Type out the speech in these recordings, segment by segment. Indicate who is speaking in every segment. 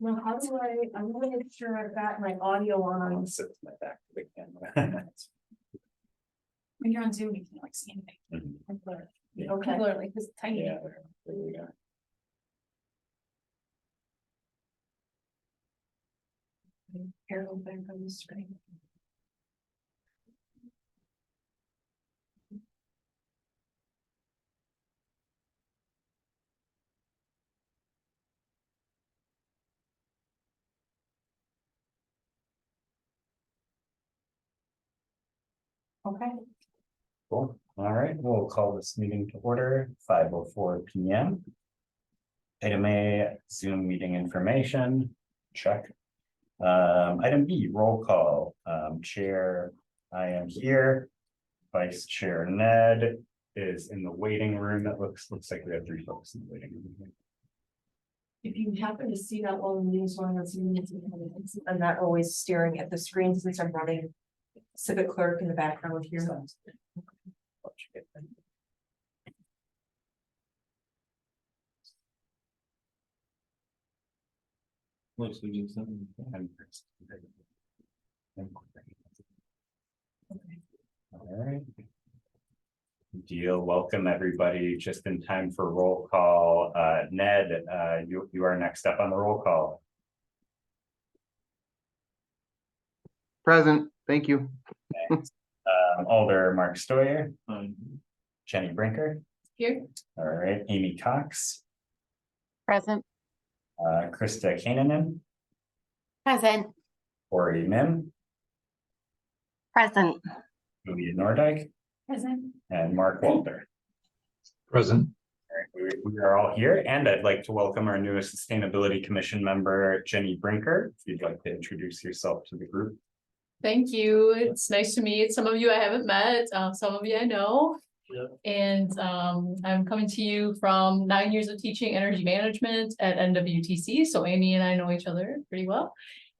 Speaker 1: Now, how do I'm gonna make sure I've got my audio on.
Speaker 2: Sit with my back to the camera.
Speaker 3: When you're on Zoom, you can't like see anything.
Speaker 2: Yeah.
Speaker 1: Okay.
Speaker 3: People are like this tiny.
Speaker 2: Yeah, there we go.
Speaker 3: Arrow back on the screen.
Speaker 1: Okay.
Speaker 2: Cool. All right, we'll call this meeting to order, 5:04 p.m. Item A, Zoom meeting information, check. Item B, roll call. Chair, I am here. Vice Chair Ned is in the waiting room. That looks like we have 3 folks in the waiting room.
Speaker 1: If you happen to see that while the meeting's going on Zoom, I'm not always staring at the screen since I'm running civic clerk in the background here.
Speaker 2: All right. Deal. Welcome everybody. Just in time for roll call. Ned, you are next up on the roll call.
Speaker 4: Present, thank you.
Speaker 2: Alder Mark Stoyer. Jenny Brinker.
Speaker 3: Here.
Speaker 2: All right. Amy Cox.
Speaker 5: Present.
Speaker 2: Krista Kananen.
Speaker 5: Present.
Speaker 2: Ori Mim.
Speaker 5: Present.
Speaker 2: Julia Nordyke.
Speaker 3: Present.
Speaker 2: And Mark Walter.
Speaker 6: Present.
Speaker 2: All right, we are all here, and I'd like to welcome our newest Sustainability Commission member, Jenny Brinker. If you'd like to introduce yourself to the group.
Speaker 7: Thank you. It's nice to meet some of you I haven't met, some of you I know. And I'm coming to you from 9 years of teaching energy management at NWTC. So Amy and I know each other pretty well.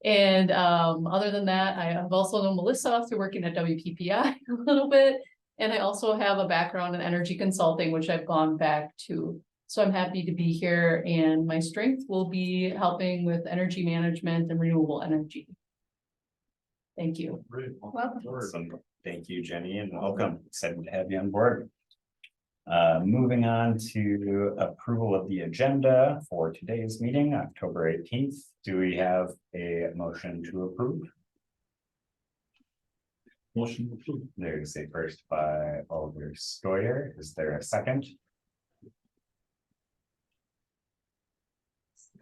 Speaker 7: And other than that, I have also known Melissa through working at WPPI a little bit. And I also have a background in energy consulting, which I've gone back to. So I'm happy to be here, and my strength will be helping with energy management and renewable energy. Thank you.
Speaker 2: Awesome. Thank you, Jenny, and welcome. Excited to have you on board. Moving on to approval of the agenda for today's meeting, October 18th. Do we have a motion to approve?
Speaker 6: Motion approved.
Speaker 2: There's a first by Alder Stoyer. Is there a second?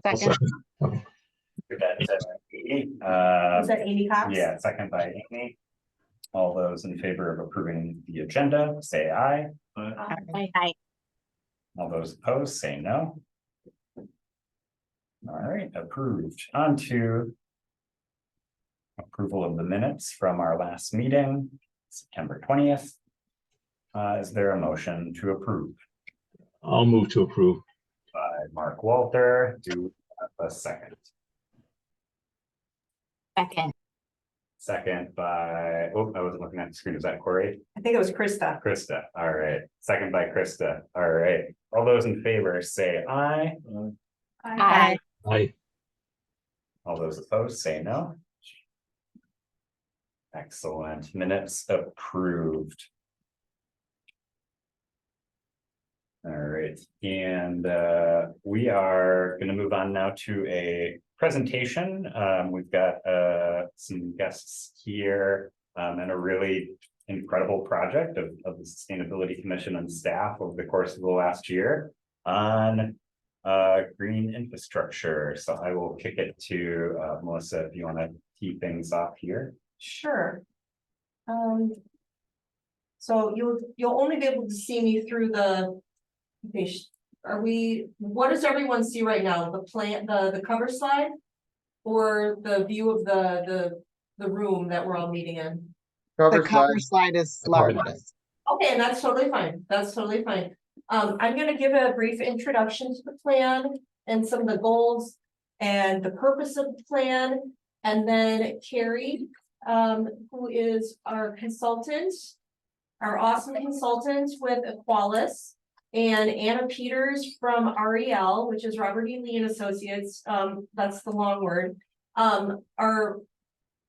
Speaker 5: Second.
Speaker 1: Is that Amy Cox?
Speaker 2: Yeah, second by Amy. All those in favor of approving the agenda, say aye.
Speaker 5: Aye.
Speaker 2: All those opposed, say no. All right, approved. On to approval of the minutes from our last meeting, September 20th. Is there a motion to approve?
Speaker 6: I'll move to approve.
Speaker 2: By Mark Walter, do we have a second?
Speaker 5: Second.
Speaker 2: Second by, oh, I wasn't looking at the screen. Is that Corey?
Speaker 1: I think it was Krista.
Speaker 2: Krista, all right. Second by Krista, all right. All those in favor say aye.
Speaker 5: Aye.
Speaker 6: Aye.
Speaker 2: All those opposed say no. Excellent. Minutes approved. All right, and we are going to move on now to a presentation. We've got some guests here and a really incredible project of the Sustainability Commission and staff over the course of the last year on green infrastructure. So I will kick it to Melissa, if you want to tee things off here.
Speaker 1: Sure. So you'll only be able to see me through the. Okay, what does everyone see right now? The plant, the cover slide? Or the view of the room that we're all meeting in?
Speaker 4: Cover
Speaker 5: The cover
Speaker 4: slide.
Speaker 5: slide is
Speaker 6: Cover
Speaker 5: largest.
Speaker 1: Okay, and that's totally fine. That's totally fine. I'm gonna give a brief introduction to the plan and some of the goals and the purpose of the plan. And then Carrie, who is our consultant, our awesome consultant with Equalis, And Anna Peters from REL, which is Robert E. Lee and Associates, that's the long word, are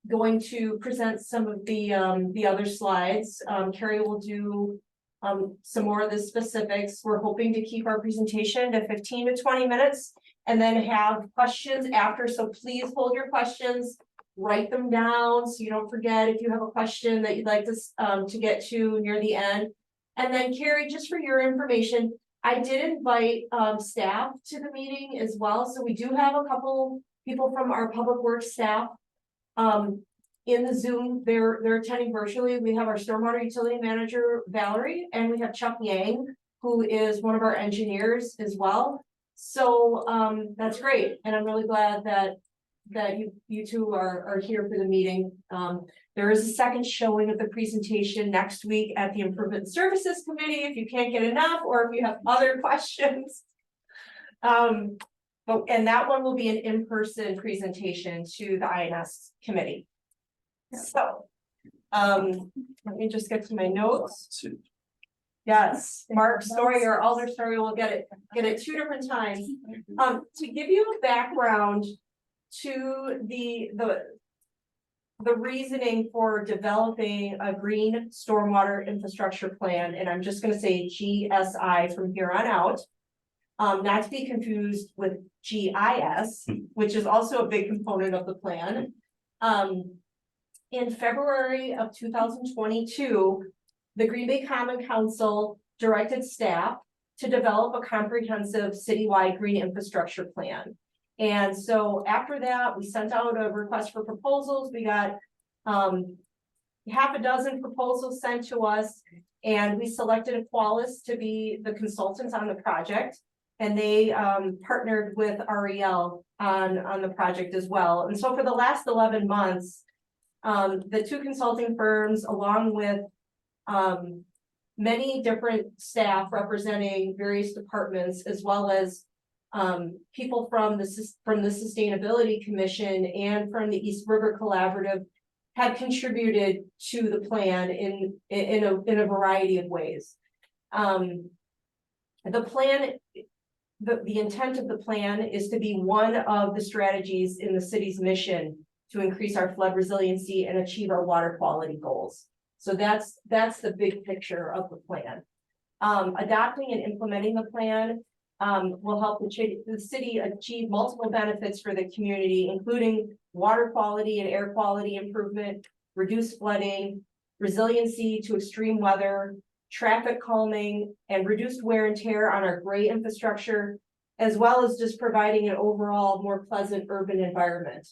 Speaker 1: going to present some of the other slides. Carrie will do some more of the specifics. We're hoping to keep our presentation to 15 to 20 minutes and then have questions after. So please hold your questions, write them down so you don't forget if you have a question that you'd like to get to near the end. And then Carrie, just for your information, I did invite staff to the meeting as well. So we do have a couple people from our public works staff in the Zoom. They're attending virtually. We have our stormwater utility manager, Valerie, and we have Chuck Yang, who is one of our engineers as well. So that's great. And I'm really glad that you two are here for the meeting. There is a second showing of the presentation next week at the Improvement Services Committee if you can't get enough or if you have other questions. And that one will be an in-person presentation to the INS committee. So, let me just get to my notes. Yes, Mark Story or Alder Story will get it 2 different times. To give you a background to the reasoning for developing a green stormwater infrastructure plan, and I'm just gonna say GSI from here on out. Not to be confused with GIS, which is also a big component of the plan. In February of 2022, the Green Bay Common Council directed staff to develop a comprehensive citywide green infrastructure plan. And so after that, we sent out a request for proposals. We got half a dozen proposals sent to us, and we selected Equalis to be the consultants on the project. And they partnered with REL on the project as well. And so for the last 11 months, the 2 consulting firms, along with many different staff representing various departments, as well as people from the Sustainability Commission and from the East River Collaborative, have contributed to the plan in a variety of ways. The plan, the intent of the plan is to be one of the strategies in the city's mission to increase our flood resiliency and achieve our water quality goals. So that's the big picture of the plan. Adopting and implementing the plan will help the city achieve multiple benefits for the community, including water quality and air quality improvement, reduced flooding, resiliency to extreme weather, traffic calming, and reduced wear and tear on our gray infrastructure, as well as just providing an overall more pleasant urban environment.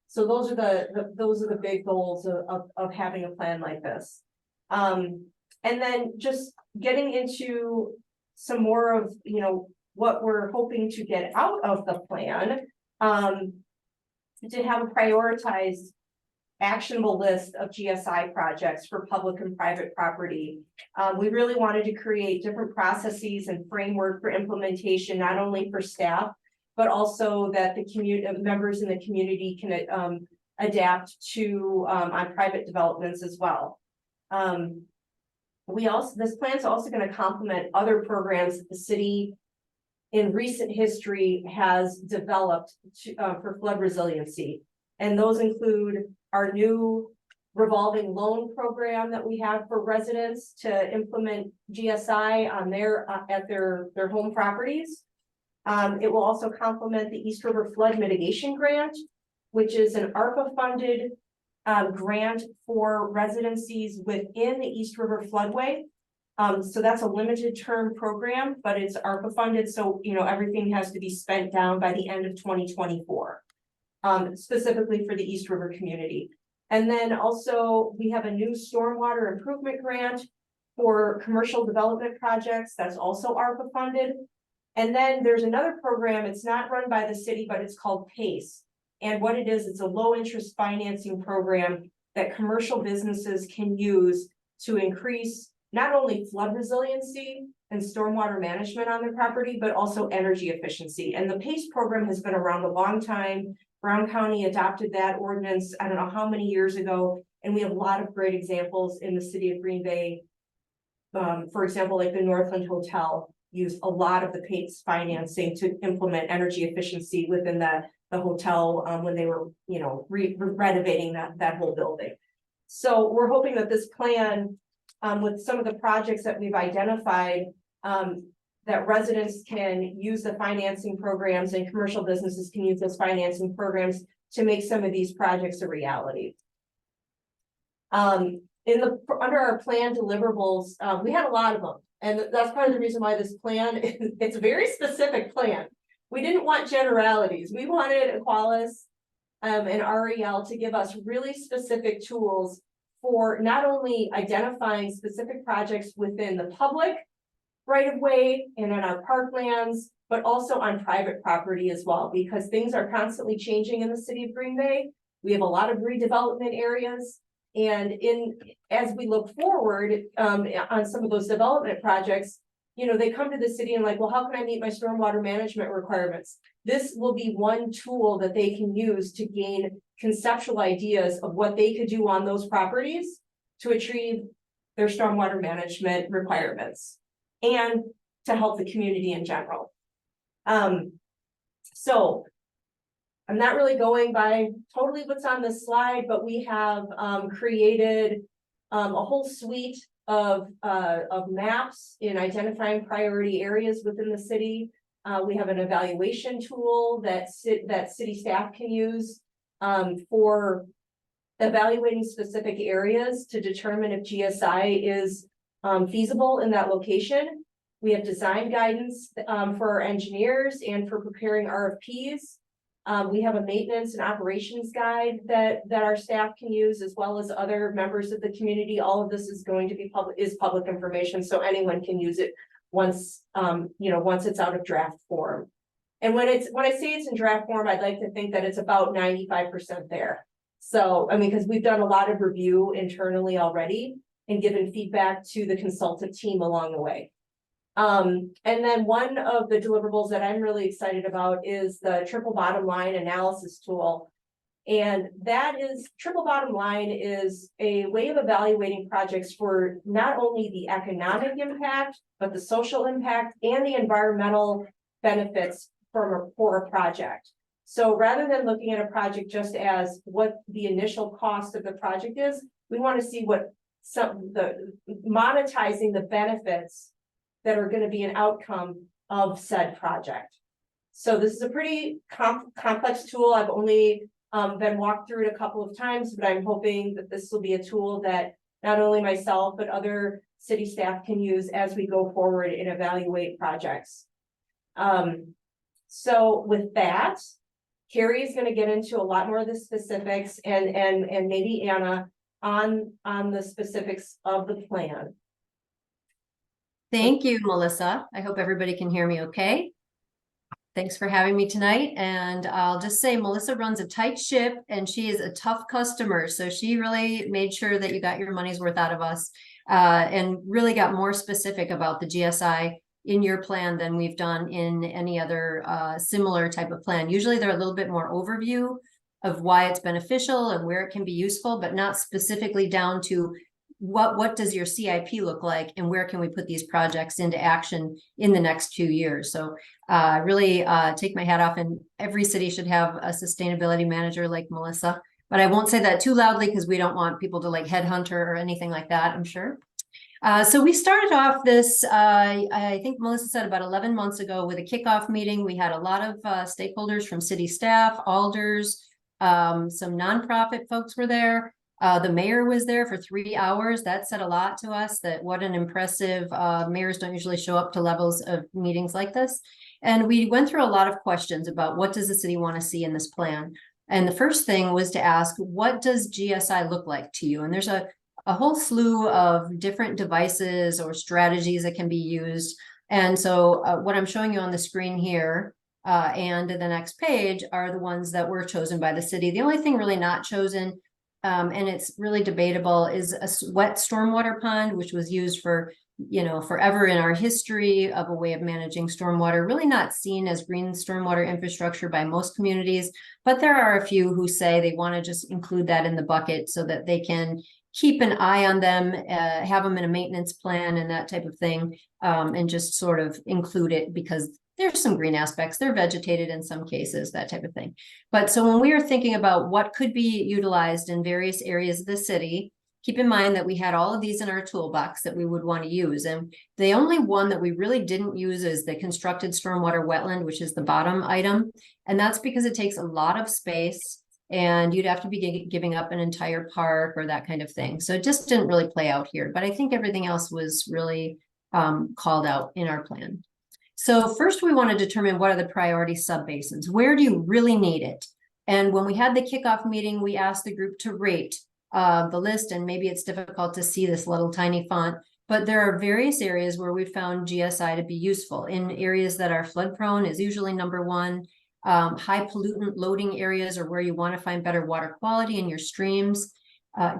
Speaker 1: So those are the big goals of having a plan like this. And then just getting into some more of, what we're hoping to get out of the plan, to have a prioritized actionable list of GSI projects for public and private property. We really wanted to create different processes and framework for implementation, not only for staff, but also that the members in the community can adapt to on private developments as well. This plan is also going to complement other programs that the city in recent history has developed for flood resiliency. And those include our new revolving loan program that we have for residents to implement GSI on at their home properties. It will also complement the East River Flood Mitigation Grant, which is an ARPA-funded grant for residencies within the East River floodway. So that's a limited term program, but it's ARPA funded. So, everything has to be spent down by the end of 2024, specifically for the East River community. And then also we have a new stormwater improvement grant for commercial development projects. That's also ARPA funded. And then there's another program. It's not run by the city, but it's called PACE. And what it is, it's a low interest financing program that commercial businesses can use to increase not only flood resiliency and stormwater management on their property, but also energy efficiency. And the PACE program has been around a long time. Brown County adopted that ordinance, I don't know how many years ago, and we have a lot of great examples in the city of Green Bay. For example, like the Northland Hotel use a lot of the PACE financing to implement energy efficiency within the hotel, when they were, you know, renovating that whole building. So we're hoping that this plan, with some of the projects that we've identified, that residents can use the financing programs and commercial businesses can use those financing programs to make some of these projects a reality. Under our plan deliverables, we had a lot of them, and that's part of the reason why this plan, it's a very specific plan. We didn't want generalities. We wanted Equalis and REL to give us really specific tools for not only identifying specific projects within the public right of way and in our parklands, but also on private property as well, because things are constantly changing in the city of Green Bay. We have a lot of redevelopment areas. And as we look forward on some of those development projects, you know, they come to the city and like, well, how can I meet my stormwater management requirements? This will be one tool that they can use to gain conceptual ideas of what they could do on those properties to achieve their stormwater management requirements and to help the community in general. So I'm not really going by totally what's on this slide, but we have created a whole suite of maps in identifying priority areas within the city. We have an evaluation tool that city staff can use for evaluating specific areas to determine if GSI is feasible in that location. We have design guidance for our engineers and for preparing RFPs. We have a maintenance and operations guide that our staff can use, as well as other members of the community. All of this is going to be public information, so anyone can use it once once it's out of draft form. And when I say it's in draft form, I'd like to think that it's about 95% there. So I mean, because we've done a lot of review internally already and given feedback to the consultant team along the way. And then one of the deliverables that I'm really excited about is the triple bottom line analysis tool. And that is, triple bottom line is a way of evaluating projects for not only the economic impact, but the social impact and the environmental benefits for a project. So rather than looking at a project just as what the initial cost of the project is, we want to see what monetizing the benefits that are going to be an outcome of said project. So this is a pretty complex tool. I've only been walked through it a couple of times, but I'm hoping that this will be a tool that not only myself, but other city staff can use as we go forward and evaluate projects. So with that, Carrie is going to get into a lot more of the specifics and maybe Anna on the specifics of the plan.
Speaker 4: Thank you, Melissa. I hope everybody can hear me okay. Thanks for having me tonight. And I'll just say Melissa runs a tight ship and she is a tough customer. So she really made sure that you got your money's worth out of us and really got more specific about the GSI in your plan than we've done in any other similar type of plan. Usually they're a little bit more overview of why it's beneficial and where it can be useful, but not specifically down to what does your CIP look like and where can we put these projects into action in the next 2 years. So really take my hat off, and every city should have a sustainability manager like Melissa, but I won't say that too loudly because we don't want people to like headhunt her or anything like that, I'm sure. So we started off this, I think Melissa said about 11 months ago with a kickoff meeting. We had a lot of stakeholders from city staff, alders, some nonprofit folks were there. The mayor was there for 3 hours. That said a lot to us, that what an impressive, mayors don't usually show up to levels of meetings like this. And we went through a lot of questions about what does the city want to see in this plan? And the first thing was to ask, what does GSI look like to you? And there's a whole slew of different devices or strategies that can be used. And so what I'm showing you on the screen here and the next page are the ones that were chosen by the city. The only thing really not chosen, and it's really debatable, is a wet stormwater pond, which was used for, forever in our history of a way of managing stormwater, really not seen as green stormwater infrastructure by most communities. But there are a few who say they want to just include that in the bucket so that they can keep an eye on them, have them in a maintenance plan and that type of thing. And just sort of include it because there's some green aspects. They're vegetated in some cases, that type of thing. But so when we were thinking about what could be utilized in various areas of the city, keep in mind that we had all of these in our toolbox that we would want to use. And the only one that we really didn't use is the constructed stormwater wetland, which is the bottom item. And that's because it takes a lot of space and you'd have to be giving up an entire park or that kind of thing. So it just didn't really play out here, but I think everything else was really called out in our plan. So first we want to determine what are the priority subbasins. Where do you really need it? And when we had the kickoff meeting, we asked the group to rate the list, and maybe it's difficult to see this little tiny font, but there are various areas where we found GSI to be useful. In areas that are flood prone is usually number one. High pollutant loading areas are where you want to find better water quality in your streams.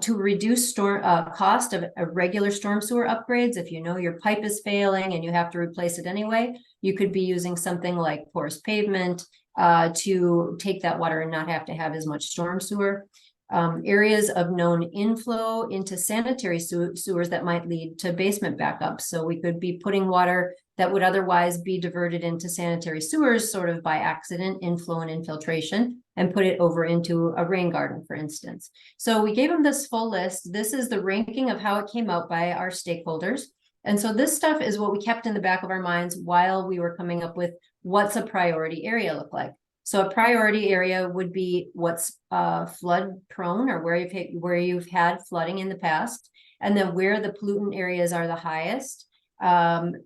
Speaker 4: To reduce storm cost of regular storm sewer upgrades, if you know your pipe is failing and you have to replace it anyway, you could be using something like porous pavement to take that water and not have to have as much storm sewer. Areas of known inflow into sanitary sewers that might lead to basement backups. So we could be putting water that would otherwise be diverted into sanitary sewers sort of by accident, inflow and infiltration, and put it over into a rain garden, for instance. So we gave them this full list. This is the ranking of how it came out by our stakeholders. And so this stuff is what we kept in the back of our minds while we were coming up with what's a priority area look like. So a priority area would be what's flood prone or where you've had flooding in the past, and then where the pollutant areas are the highest,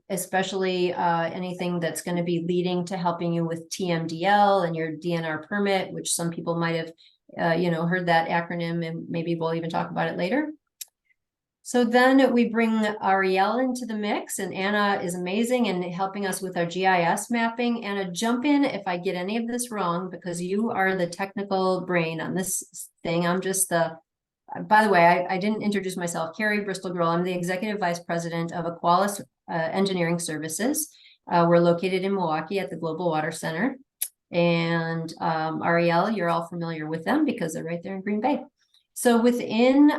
Speaker 4: especially anything that's going to be leading to helping you with TMDL and your DNR permit, which some people might have heard that acronym, and maybe we'll even talk about it later. So then we bring Ariel into the mix, and Anna is amazing in helping us with our GIS mapping. Anna, jump in if I get any of this wrong, because you are the technical brain on this thing. I'm just by the way, I didn't introduce myself. Carrie Bristol Girl. I'm the Executive Vice President of Aqualis Engineering Services. We're located in Milwaukee at the Global Water Center. And Ariel, you're all familiar with them because they're right there in Green Bay. So within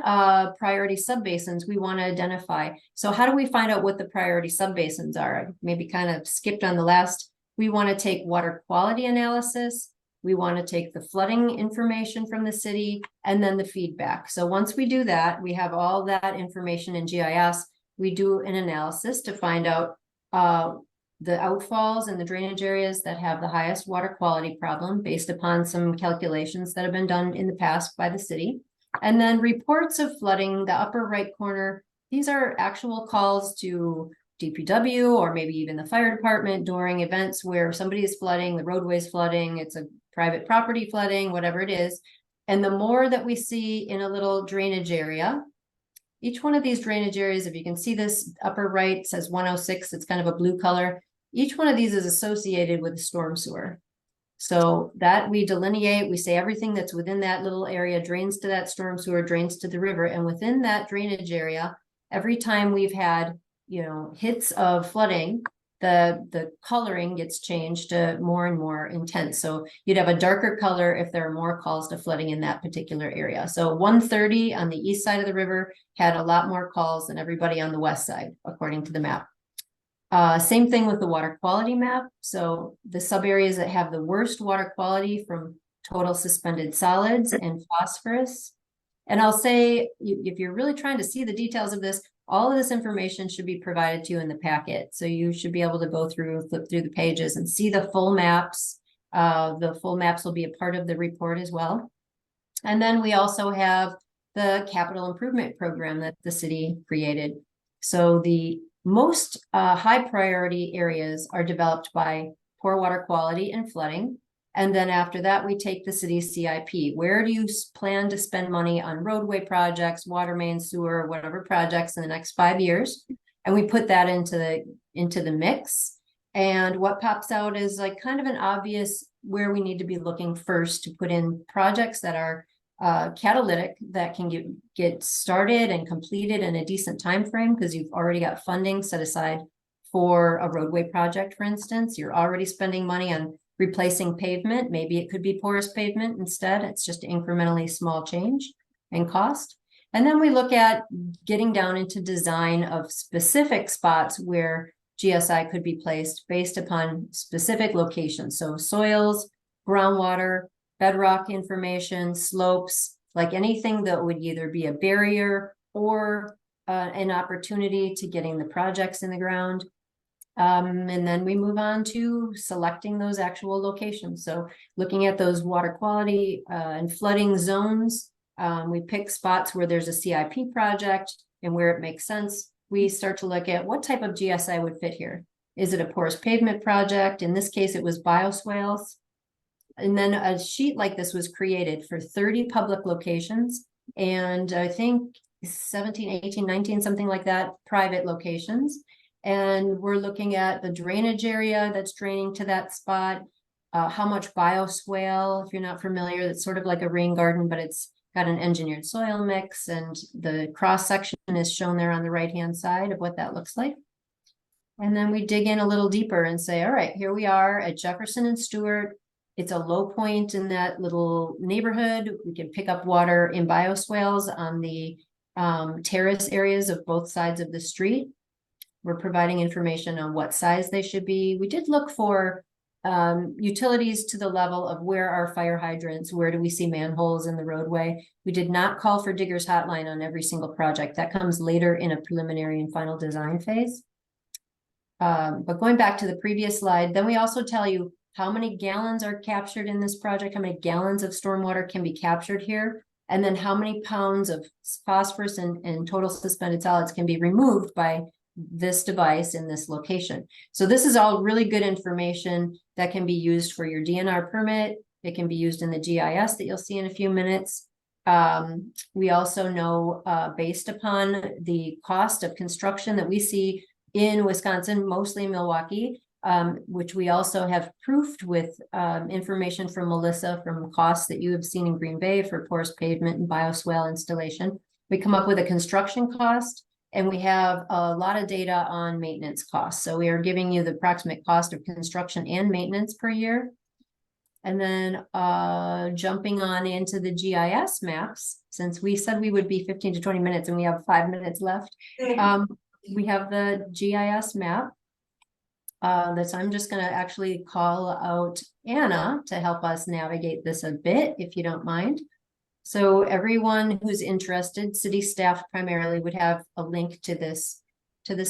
Speaker 4: priority subbasins, we want to identify. So how do we find out what the priority subbasins are? I maybe kind of skipped on the last. We want to take water quality analysis. We want to take the flooding information from the city and then the feedback. So once we do that, we have all that information in GIS. We do an analysis to find out the outfalls and the drainage areas that have the highest water quality problem based upon some calculations that have been done in the past by the city. And then reports of flooding, the upper right corner, these are actual calls to DPW or maybe even the fire department during events where somebody is flooding, the roadway's flooding, it's a private property flooding, whatever it is. And the more that we see in a little drainage area, each one of these drainage areas, if you can see this upper right says 106, it's kind of a blue color. Each one of these is associated with a storm sewer. So that we delineate, we say everything that's within that little area drains to that storm sewer, drains to the river. And within that drainage area, every time we've had, hits of flooding, the coloring gets changed to more and more intense. So you'd have a darker color if there are more calls to flooding in that particular area. So 130 on the east side of the river had a lot more calls than everybody on the west side, according to the map. Same thing with the water quality map. So the sub areas that have the worst water quality from total suspended solids and phosphorus. And I'll say, if you're really trying to see the details of this, all of this information should be provided to you in the packet. So you should be able to go through, flip through the pages and see the full maps. The full maps will be a part of the report as well. And then we also have the capital improvement program that the city created. So the most high priority areas are developed by poor water quality and flooding. And then after that, we take the city's CIP. Where do you plan to spend money on roadway projects, water main, sewer, whatever projects in the next 5 years? And we put that into the mix. And what pops out is like kind of an obvious where we need to be looking first to put in projects that are catalytic, that can get started and completed in a decent time frame because you've already got funding set aside for a roadway project, for instance. You're already spending money on replacing pavement. Maybe it could be porous pavement instead. It's just incrementally small change in cost. And then we look at getting down into design of specific spots where GSI could be placed based upon specific locations. So soils, groundwater, bedrock information, slopes, like anything that would either be a barrier or an opportunity to getting the projects in the ground. And then we move on to selecting those actual locations. So looking at those water quality and flooding zones, we pick spots where there's a CIP project and where it makes sense. We start to look at what type of GSI would fit here. Is it a porous pavement project? In this case, it was bioswales. And then a sheet like this was created for 30 public locations. And I think 17, 18, 19, something like that, private locations. And we're looking at the drainage area that's draining to that spot. How much bioswale, if you're not familiar, it's sort of like a rain garden, but it's got an engineered soil mix, and the cross section is shown there on the right-hand side of what that looks like. And then we dig in a little deeper and say, all right, here we are at Jefferson and Stewart. It's a low point in that little neighborhood. We can pick up water in bioswales on the terrace areas of both sides of the street. We're providing information on what size they should be. We did look for utilities to the level of where are fire hydrants, where do we see manholes in the roadway. We did not call for Digger's Hotline on every single project. That comes later in a preliminary and final design phase. But going back to the previous slide, then we also tell you how many gallons are captured in this project, how many gallons of stormwater can be captured here, and then how many pounds of phosphorus and total suspended solids can be removed by this device in this location. So this is all really good information that can be used for your DNR permit. It can be used in the GIS that you'll see in a few minutes. We also know, based upon the cost of construction that we see in Wisconsin, mostly Milwaukee, which we also have proofed with information from Melissa from costs that you have seen in Green Bay for porous pavement and bioswale installation. We come up with a construction cost, and we have a lot of data on maintenance costs. So we are giving you the approximate cost of construction and maintenance per year. And then jumping on into the GIS maps, since we said we would be 15 to 20 minutes and we have 5 minutes left. We have the GIS map. I'm just going to actually call out Anna to help us navigate this a bit, if you don't mind. So everyone who's interested, city staff primarily, would have a link to this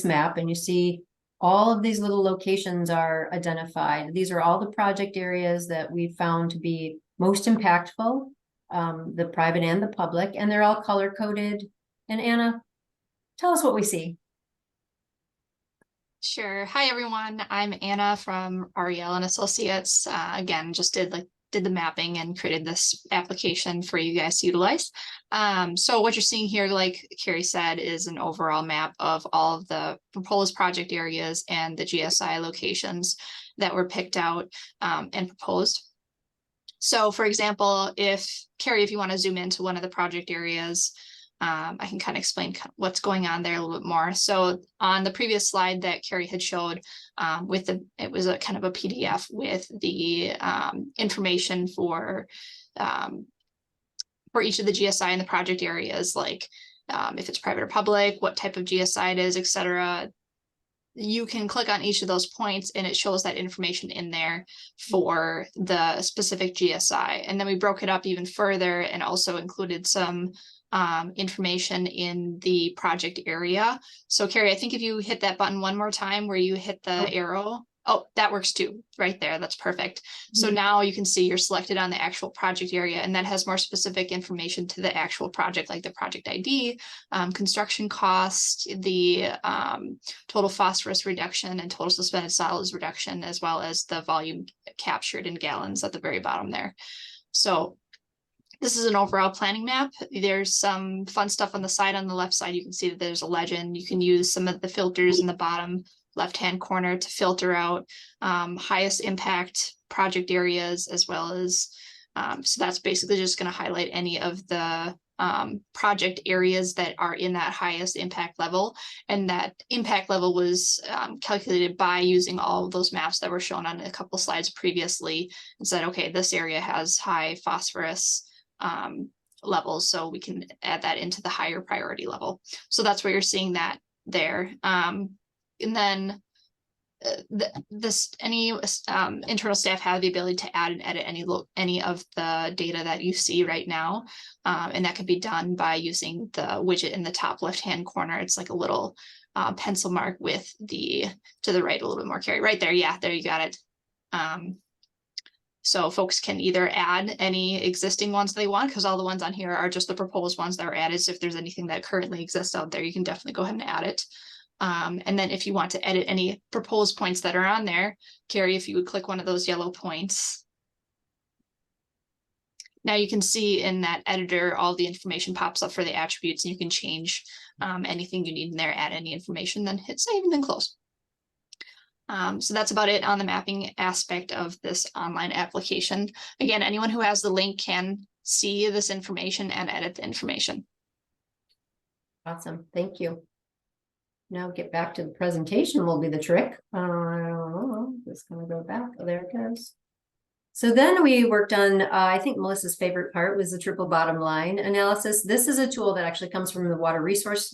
Speaker 4: map, and you see all of these little locations are identified. These are all the project areas that we found to be most impactful, the private and the public, and they're all color coded. And Anna, tell us what we see.
Speaker 3: Sure. Hi, everyone. I'm Anna from REL and Associates. Again, just did the mapping and created this application for you guys to utilize. So what you're seeing here, like Carrie said, is an overall map of all of the proposed project areas and the GSI locations that were picked out and proposed. So for example, if you want to zoom into one of the project areas, I can kind of explain what's going on there a little bit more. So on the previous slide that Carrie had showed, it was a kind of a PDF with the information for each of the GSI and the project areas, like if it's private or public, what type of GSI it is, etc. You can click on each of those points and it shows that information in there for the specific GSI. And then we broke it up even further and also included some information in the project area. So Carrie, I think if you hit that button one more time where you hit the arrow, oh, that works too, right there. That's perfect. So now you can see you're selected on the actual project area, and that has more specific information to the actual project, like the project ID, construction cost, the total phosphorus reduction and total suspended solids reduction, as well as the volume captured in gallons at the very bottom there. So this is an overall planning map. There's some fun stuff on the side. On the left side, you can see that there's a legend. You can use some of the filters in the bottom left-hand corner to filter out highest impact project areas, as well as, so that's basically just going to highlight any of the project areas that are in that highest impact level. And that impact level was calculated by using all of those maps that were shown on a couple slides previously, and said, okay, this area has high phosphorus levels, so we can add that into the higher priority level. So that's where you're seeing that there. And then any internal staff have the ability to add and edit any of the data that you see right now. And that can be done by using the widget in the top left-hand corner. It's like a little pencil mark with to the right a little bit more, Carrie, right there. Yeah, there you got it. So folks can either add any existing ones they want, because all the ones on here are just the proposed ones that are added. So if there's anything that currently exists out there, you can definitely go ahead and add it. And then if you want to edit any proposed points that are on there, Carrie, if you would click one of those yellow points. Now you can see in that editor, all the information pops up for the attributes, and you can change anything you need in there, add any information, then hit save and then close. So that's about it on the mapping aspect of this online application. Again, anyone who has the link can see this information and edit the information.
Speaker 4: Awesome, thank you. Now get back to the presentation will be the trick. Just gonna go back, oh, there it goes. So then we worked on, I think Melissa's favorite part was the triple bottom line analysis. This is a tool that actually comes from the Water Research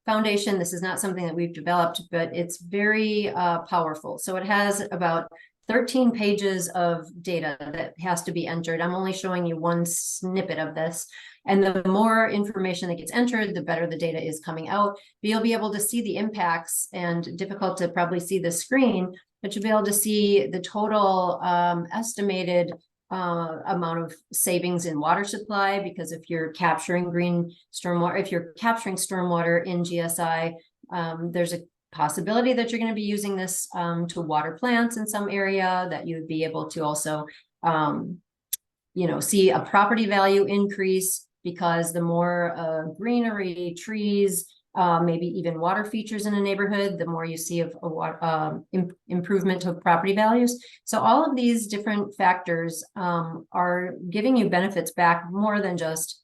Speaker 4: Foundation. This is not something that we've developed, but it's very powerful. So it has about 13 pages of data that has to be entered. I'm only showing you one snippet of this. And the more information that gets entered, the better the data is coming out. But you'll be able to see the impacts, and difficult to probably see the screen, but you'll be able to see the total estimated amount of savings in water supply, because if you're capturing green stormwater, if you're capturing stormwater in GSI, there's a possibility that you're going to be using this to water plants in some area, that you would be able to also see a property value increase, because the more greenery, trees, maybe even water features in a neighborhood, the more you see of improvement of property values. So all of these different factors are giving you benefits back, more than just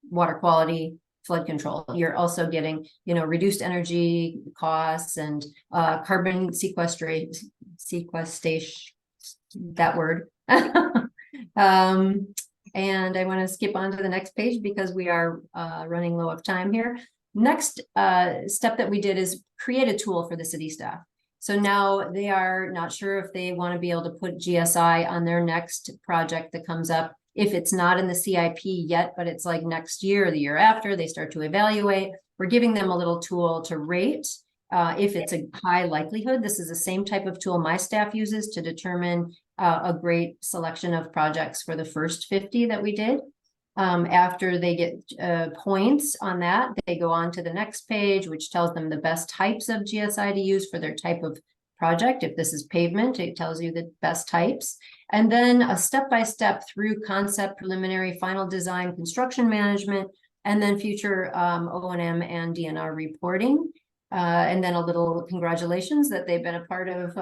Speaker 4: water quality, flood control. You're also getting, reduced energy costs and carbon sequestration, that word. And I want to skip on to the next page because we are running low of time here. Next step that we did is create a tool for the city staff. So now they are not sure if they want to be able to put GSI on their next project that comes up. If it's not in the CIP yet, but it's like next year or the year after, they start to evaluate. We're giving them a little tool to rate if it's a high likelihood. This is the same type of tool my staff uses to determine a great selection of projects for the first 50 that we did. After they get points on that, they go on to the next page, which tells them the best types of GSI to use for their type of project. If this is pavement, it tells you the best types. And then a step-by-step through concept, preliminary, final design, construction management, and then future O&M and DNR reporting. And then a little congratulations that they've been a part of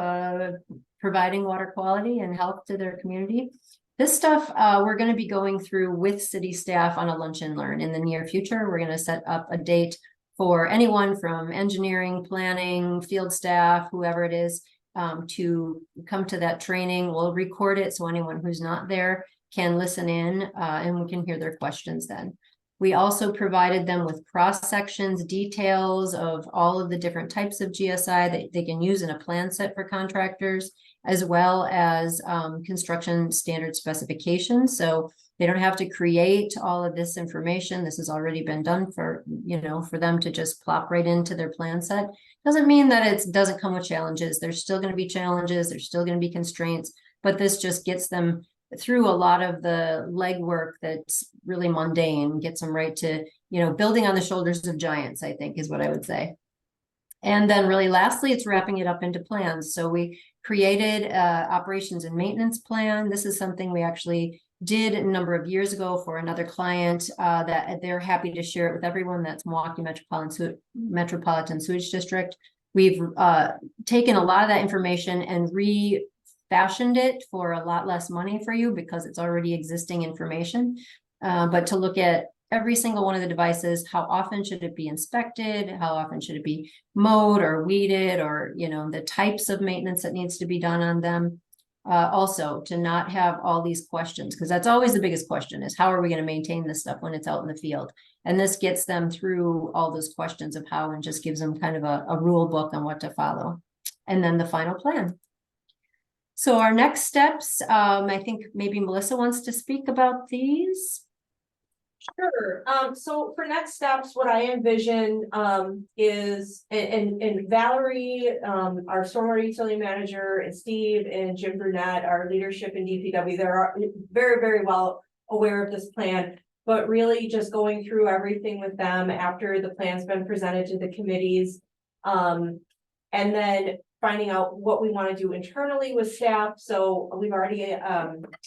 Speaker 4: providing water quality and health to their community. This stuff we're going to be going through with city staff on a lunch and learn in the near future. We're going to set up a date for anyone from engineering, planning, field staff, whoever it is, to come to that training. We'll record it so anyone who's not there can listen in and we can hear their questions then. We also provided them with cross sections, details of all of the different types of GSI that they can use in a plan set for contractors, as well as construction standard specifications. So they don't have to create all of this information. This has already been done for, for them to just plop right into their plan set. Doesn't mean that it doesn't come with challenges. There's still going to be challenges. There's still going to be constraints, but this just gets them through a lot of the legwork that's really mundane, gets them right to, building on the shoulders of giants, I think is what I would say. And then really lastly, it's wrapping it up into plans. So we created operations and maintenance plan. This is something we actually did a number of years ago for another client that they're happy to share it with everyone. That's Milwaukee Metropolitan Sewage District. We've taken a lot of that information and refashioned it for a lot less money for you because it's already existing information. But to look at every single one of the devices, how often should it be inspected? How often should it be mowed or weeded, or, the types of maintenance that needs to be done on them? Also, to not have all these questions, because that's always the biggest question is how are we going to maintain this stuff when it's out in the field? And this gets them through all those questions of how and just gives them kind of a rule book on what to follow. And then the final plan. So our next steps, I think maybe Melissa wants to speak about these.
Speaker 1: Sure, so for next steps, what I envision, is, and Valerie, our stormwater utility manager, and Steve and Jim Brunette, our leadership in DPW, they're very, very well aware of this plan. But really just going through everything with them after the plan's been presented to the committees. And then finding out what we want to do internally with staff. So we've already,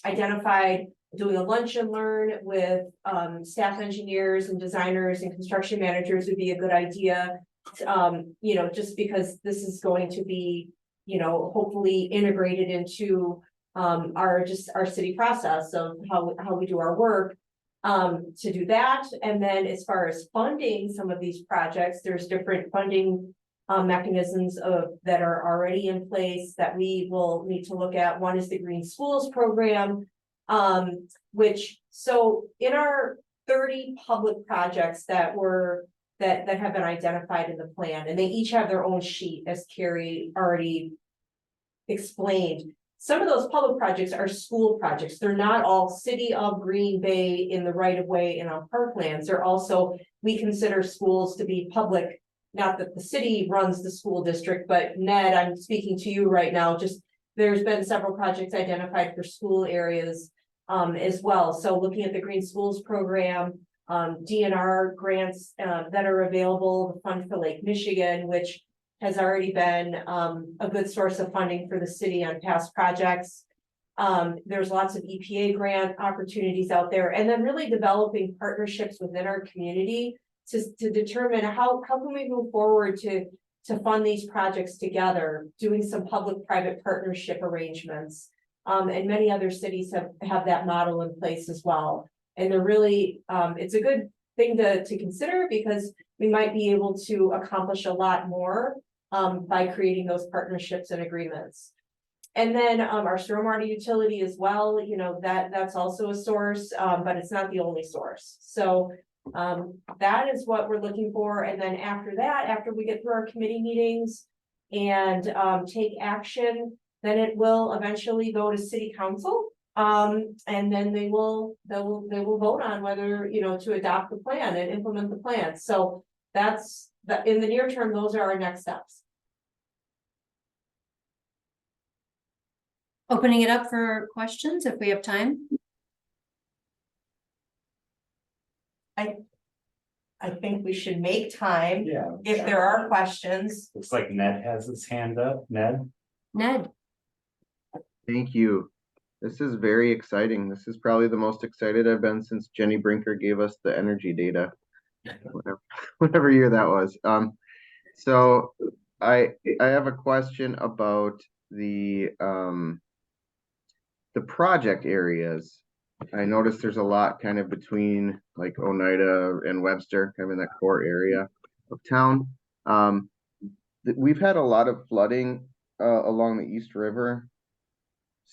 Speaker 1: identified doing a lunch and learn with staff engineers and designers and construction managers would be a good idea. You know, just because this is going to be, you know, hopefully integrated into our city process of how we do our work. To do that. And then as far as funding some of these projects, there's different funding mechanisms that are already in place that we will need to look at. One is the Green Schools Program. Which, so in our 30 public projects that have been identified in the plan, and they each have their own sheet, as Carrie already explained. Some of those public projects are school projects. They're not all City of Green Bay in the right of way and on parklands. They're also, we consider schools to be public, not that the city runs the school district, but Ned, I'm speaking to you right now, just there's been several projects identified for school areas as well. So looking at the Green Schools Program, DNR grants that are available, the Fund for Lake Michigan, which has already been a good source of funding for the city on past projects. There's lots of EPA grant opportunities out there, and then really developing partnerships within our community to determine how can we move forward to fund these projects together, doing some public-private partnership arrangements. And many other cities have that model in place as well. And they're really, it's a good thing to consider because we might be able to accomplish a lot more by creating those partnerships and agreements. And then our stormwater utility as well, you know, that's also a source, but it's not the only source. So that is what we're looking for. And then after that, after we get through our committee meetings and take action, then it will eventually go to city council. And then they will vote on whether, you know, to adopt the plan and implement the plan. So that's in the near term, those are our next steps.
Speaker 4: Opening it up for questions if we have time.
Speaker 1: I think we should make time
Speaker 2: Yeah.
Speaker 1: if there are questions.
Speaker 2: Looks like Ned has his hand up. Ned?
Speaker 4: Ned,
Speaker 8: Thank you. This is very exciting. This is probably the most excited I've been since Jenny Brinker gave us the energy data. Whatever year that was. So I have a question about the project areas. I noticed there's a lot kind of between like Oneida and Webster, kind of in that core area of town. We've had a lot of flooding along the East River.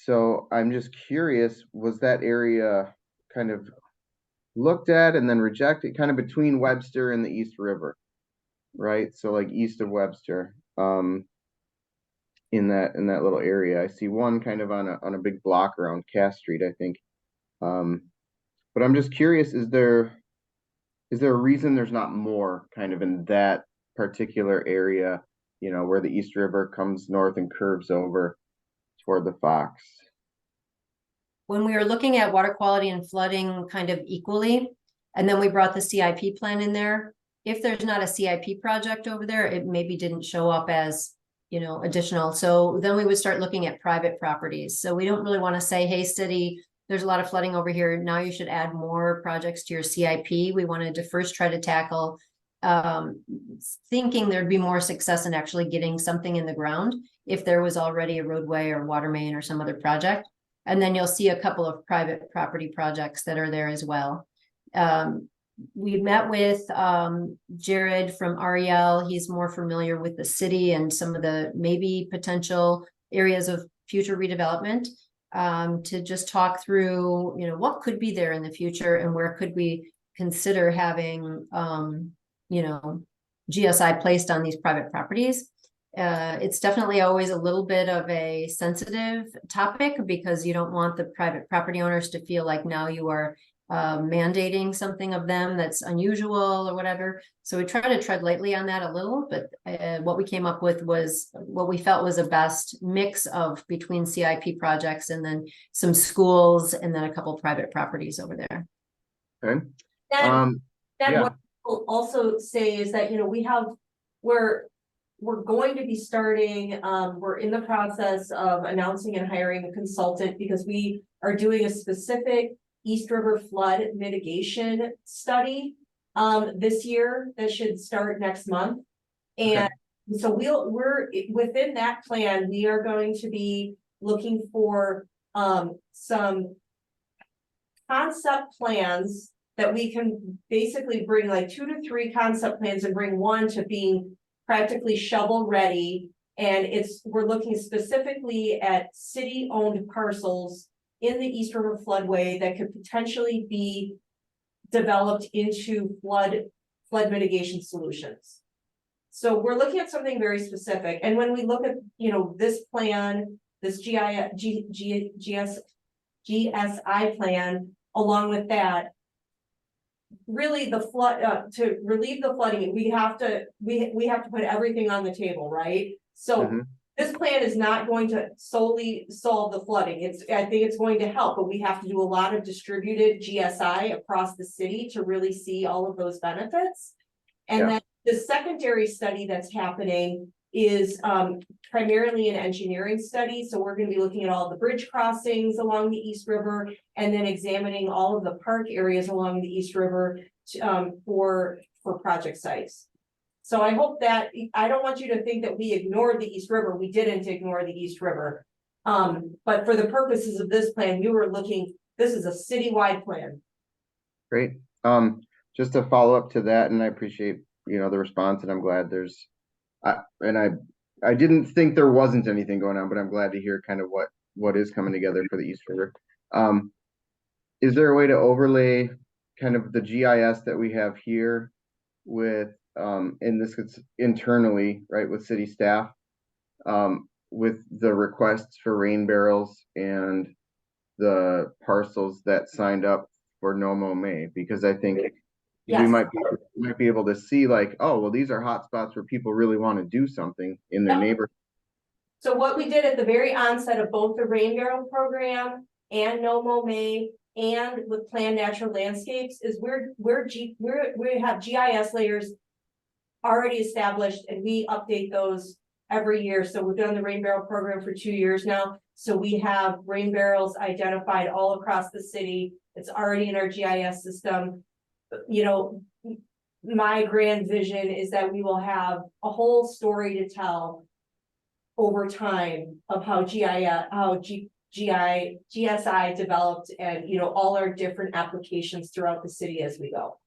Speaker 8: So I'm just curious, was that area kind of looked at and then rejected, kind of between Webster and the East River, right? So like east of Webster, in that little area. I see one kind of on a big block around Cass Street, I think. But I'm just curious, is there a reason there's not more kind of in that particular area, you know, where the East River comes north and curves over toward the Fox?
Speaker 4: when we were looking at water quality and flooding kind of equally, and then we brought the CIP plan in there, if there's not a CIP project over there, it maybe didn't show up as, you know, additional. So then we would start looking at private properties. So we don't really want to say, hey, city, there's a lot of flooding over here. Now you should add more projects to your CIP. We wanted to first try to tackle thinking there'd be more success in actually getting something in the ground if there was already a roadway or water main or some other project. And then you'll see a couple of private property projects that are there as well. We met with Jared from REL. He's more familiar with the city and some of the maybe potential areas of future redevelopment. To just talk through, what could be there in the future and where could we consider having, GSI placed on these private properties. It's definitely always a little bit of a sensitive topic because you don't want the private property owners to feel like now you are mandating something of them that's unusual or whatever. So we try to tread lightly on that a little, but what we came up with was what we felt was a best mix of between CIP projects and then some schools and then a couple private properties over there.
Speaker 8: Okay.
Speaker 1: Then
Speaker 8: yeah.
Speaker 1: what I'll also say is that, we're going to be starting, we're in the process of announcing and hiring a consultant because we are doing a specific East River flood mitigation study this year that should start next month. And so we're within that plan, we are going to be looking for some concept plans that we can basically bring like 2 to 3 concept plans and bring one to being practically shovel ready. And we're looking specifically at city-owned parcels in the East River floodway that could potentially be developed into flood mitigation solutions. So we're looking at something very specific. And when we look at, this plan, this GSI plan, along with that, really the flood, to relieve the flooding, we have to put everything on the table, right? So this plan is not going to solely solve the flooding. I think it's going to help, but we have to do a lot of distributed GSI across the city to really see all of those benefits. And then the secondary study that's happening is primarily an engineering study. So we're going to be looking at all the bridge crossings along the East River and then examining all of the park areas along the East River for project sites. So I hope that, I don't want you to think that we ignored the East River. We didn't ignore the East River. But for the purposes of this plan, this is a citywide plan.
Speaker 8: Great. Just to follow up to that, and I appreciate, the response, and I'm glad I didn't think there wasn't anything going on, but I'm glad to hear kind of what is coming together for the East River. Is there a way to overlay kind of the GIS that we have here with, and this is internally, right, with city staff, with the requests for rain barrels and the parcels that signed up for No Mow May? Because I think we might be able to see like, oh, well, these are hot spots where people really want to do something in their neighborhood.
Speaker 1: So what we did at the very onset of both the rain barrel program and No Mow May and with Planned Natural Landscapes is we have GIS layers already established and we update those every year. So we've done the rain barrel program for 2 years now. So we have rain barrels identified all across the city. It's already in our GIS system. My grand vision is that we will have a whole story to tell over time of how GSI developed and, all our different applications throughout the city as we go.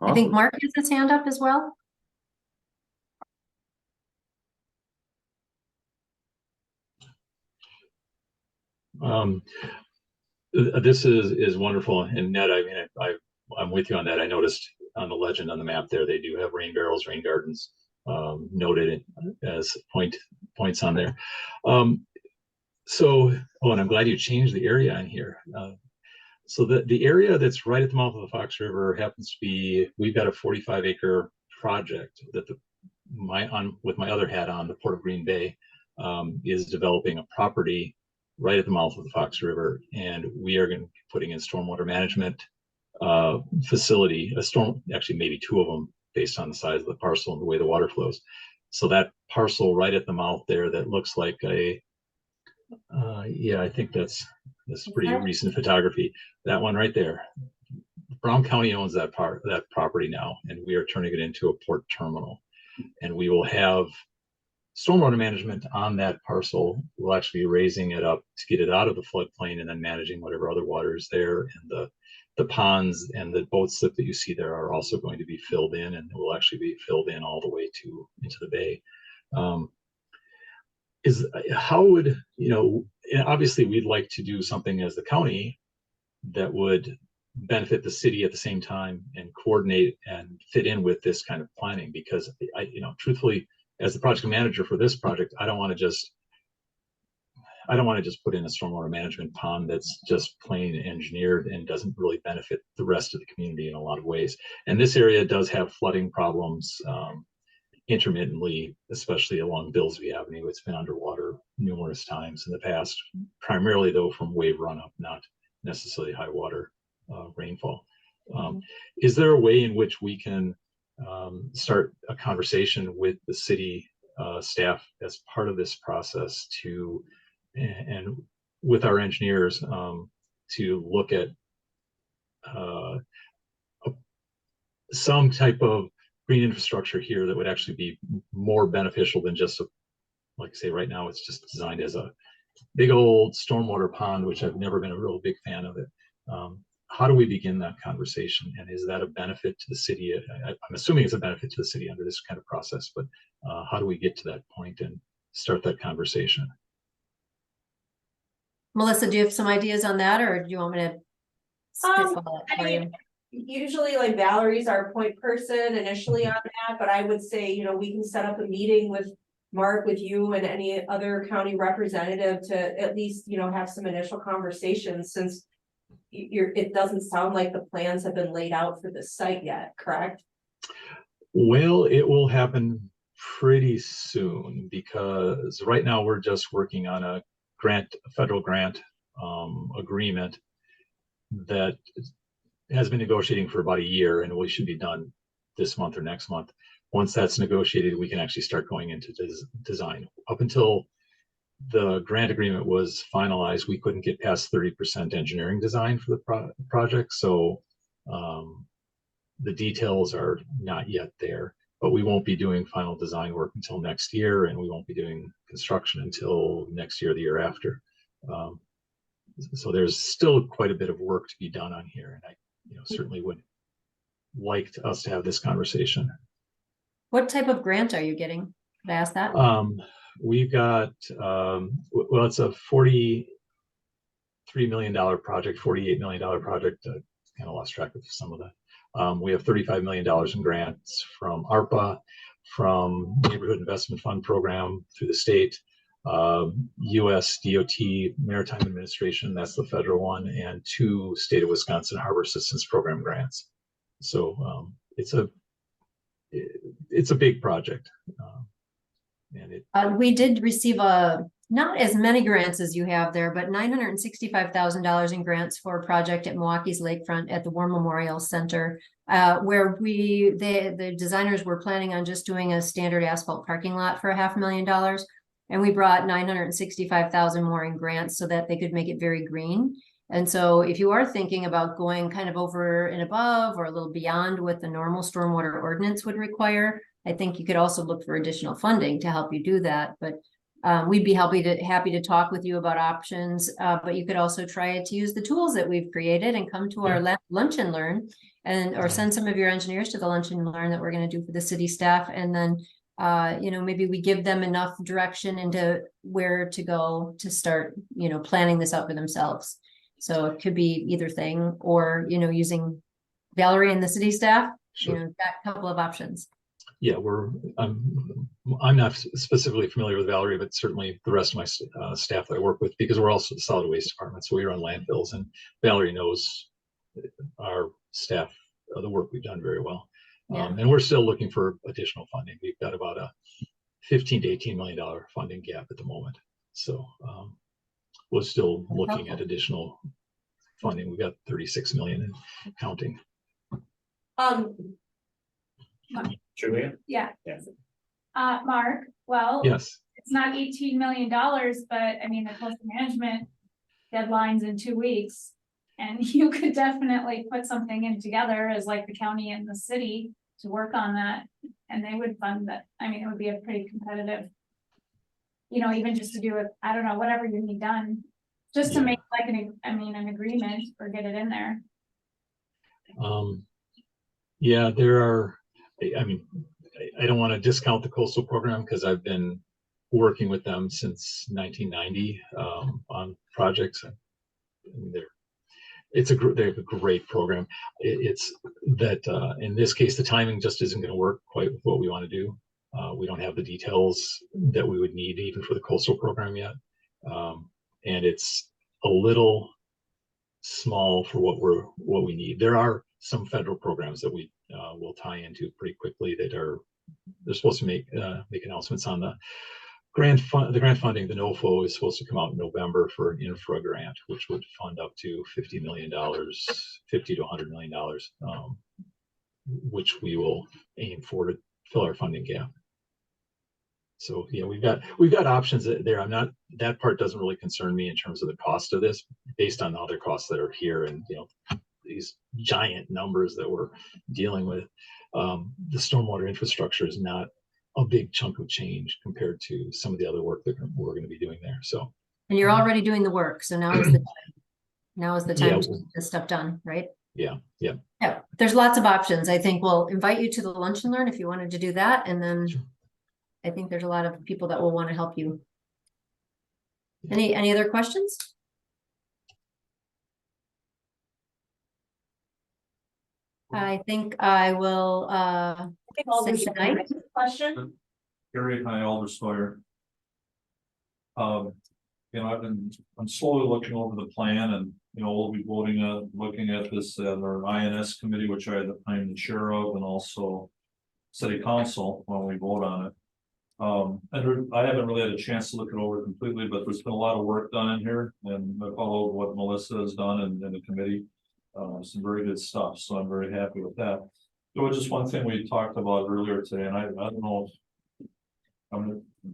Speaker 4: I think Mark has his hand up as well.
Speaker 6: This is wonderful, and Ned, I mean, I'm with you on that. I noticed on the legend on the map there, they do have rain barrels, rain gardens noted as points on there. And I'm glad you changed the area on here. So the area that's right at the mouth of the Fox River happens to be, we've got a 45-acre project that with my other hat on, the Port of Green Bay is developing a property right at the mouth of the Fox River, and we are going to be putting in stormwater management facility, actually maybe 2 of them based on the size of the parcel and the way the water flows. So that parcel right at the mouth there that looks like I think that's pretty recent photography. That one right there. Brown County owns that property now, and we are turning it into a port terminal. And we will have stormwater management on that parcel. We'll actually be raising it up to get it out of the floodplain and then managing whatever other water is there. And the ponds and the boat slip that you see there are also going to be filled in, and will actually be filled in all the way into the bay. is how would, and obviously we'd like to do something as the county that would benefit the city at the same time and coordinate and fit in with this kind of planning, because truthfully, as the project manager for this project, I don't want to just put in a stormwater management pond that's just plain engineered and doesn't really benefit the rest of the community in a lot of ways. And this area does have flooding problems intermittently, especially along Billsby Avenue. It's been underwater numerous times in the past, primarily though from wave runoff, not necessarily high water rainfall. Is there a way in which we can start a conversation with the city staff as part of this process and with our engineers to look at some type of green infrastructure here that would actually be more beneficial than just like I say, right now it's just designed as a big old stormwater pond, which I've never been a real big fan of it. How do we begin that conversation? And is that a benefit to the city? I'm assuming it's a benefit to the city under this kind of process, but how do we get to that point and start that conversation?
Speaker 4: Melissa, do you have some ideas on that, or do you want me to spitball it
Speaker 1: I
Speaker 4: for you?
Speaker 1: mean, usually like Valerie's our point person initially on that, but I would say, we can set up a meeting with Mark, with you and any other county representative to at least, have some initial conversations, since it doesn't sound like the plans have been laid out for the site yet, correct?
Speaker 6: Well, it will happen pretty soon, because right now we're just working on a federal grant agreement that has been negotiating for about a year, and we should be done this month or next month. Once that's negotiated, we can actually start going into design. Up until the grant agreement was finalized, we couldn't get past 30% engineering design for the project. So the details are not yet there, but we won't be doing final design work until next year, and we won't be doing construction until next year, the year after. So there's still quite a bit of work to be done on here, and I certainly would like us to have this conversation.
Speaker 4: What type of grant are you getting? Could I ask that?
Speaker 6: We've got, well, it's a $43 million project, $48 million project. Kind of lost track of some of that. We have $35 million in grants from ARPA, from Neighborhood Investment Fund program through the state, US DOT Maritime Administration, that's the federal one, and 2 State of Wisconsin Harbor Assistance Program grants. So it's a big project. And
Speaker 4: we did receive not as many grants as you have there, but $965,000 in grants for a project at Milwaukee's Lakefront at the War Memorial Center, where the designers were planning on just doing a standard asphalt parking lot for $500,000. And we brought $965,000 more in grants so that they could make it very green. And so if you are thinking about going kind of over and above or a little beyond what the normal stormwater ordinance would require, I think you could also look for additional funding to help you do that. But we'd be happy to talk with you about options. But you could also try to use the tools that we've created and come to our lunch and learn, or send some of your engineers to the lunch and learn that we're going to do for the city staff. And then maybe we give them enough direction into where to go to start, planning this out for themselves. So it could be either thing, or, using Valerie and the city staff,
Speaker 6: Sure.
Speaker 4: got a couple of options.
Speaker 6: Yeah, I'm not specifically familiar with Valerie, but certainly the rest of my staff that I work with, because we're also the solid waste department, so we run landfills, and Valerie knows our staff, the work we've done very well.
Speaker 4: Yeah.
Speaker 6: And we're still looking for additional funding. We've got about a $15 to $18 million funding gap at the moment. So we're still looking at additional funding. We've got 36 million and counting.
Speaker 2: Julia?
Speaker 5: Yeah.
Speaker 2: Yes.
Speaker 5: Mark, well,
Speaker 6: Yes.
Speaker 5: it's not $18 million, but I mean, the coastal management deadline's in 2 weeks. And you could definitely put something in together as like the county and the city to work on that. And they would fund that. I mean, it would be a pretty competitive, even just to do it, I don't know, whatever you need done. Just to make like an agreement or get it in there.
Speaker 6: Yeah, there are, I don't want to discount the coastal program, because I've been working with them since 1990 on projects. I mean, they have a great program. It's that in this case, the timing just isn't going to work quite with what we want to do. We don't have the details that we would need even for the coastal program yet. And it's a little small for what we need. There are some federal programs that we will tie into pretty quickly they're supposed to make announcements on the grant funding. The NOFO is supposed to come out in November for an infra grant, which would fund up to $50 million, $50 to $100 million, which we will aim for to fill our funding gap. So yeah, we've got options there. That part doesn't really concern me in terms of the cost of this, based on the other costs that are here, and these giant numbers that we're dealing with. The stormwater infrastructure is not a big chunk of change compared to some of the other work that we're going to be doing there. So,
Speaker 4: And you're already doing the work, so now is the time
Speaker 6: Yeah.
Speaker 4: to get this stuff done, right?
Speaker 6: yeah,
Speaker 4: Yeah, there's lots of options. I think we'll invite you to the lunch and learn if you wanted to do that, and then
Speaker 6: Sure.
Speaker 4: I think there's a lot of people that will want to help you. Any other questions? I think I will say goodnight.
Speaker 1: Question?
Speaker 9: Gary, hi, Alder Sawyer. I'm slowly looking over the plan, and, we'll be looking at this at our INS committee, which I am the chair of, and also city council when we vote on it. I haven't really had a chance to look it over completely, but there's been a lot of work done in here, and I follow what Melissa has done in the committee. Some very good stuff, so I'm very happy with that. There was just one thing we talked about earlier today, and I don't know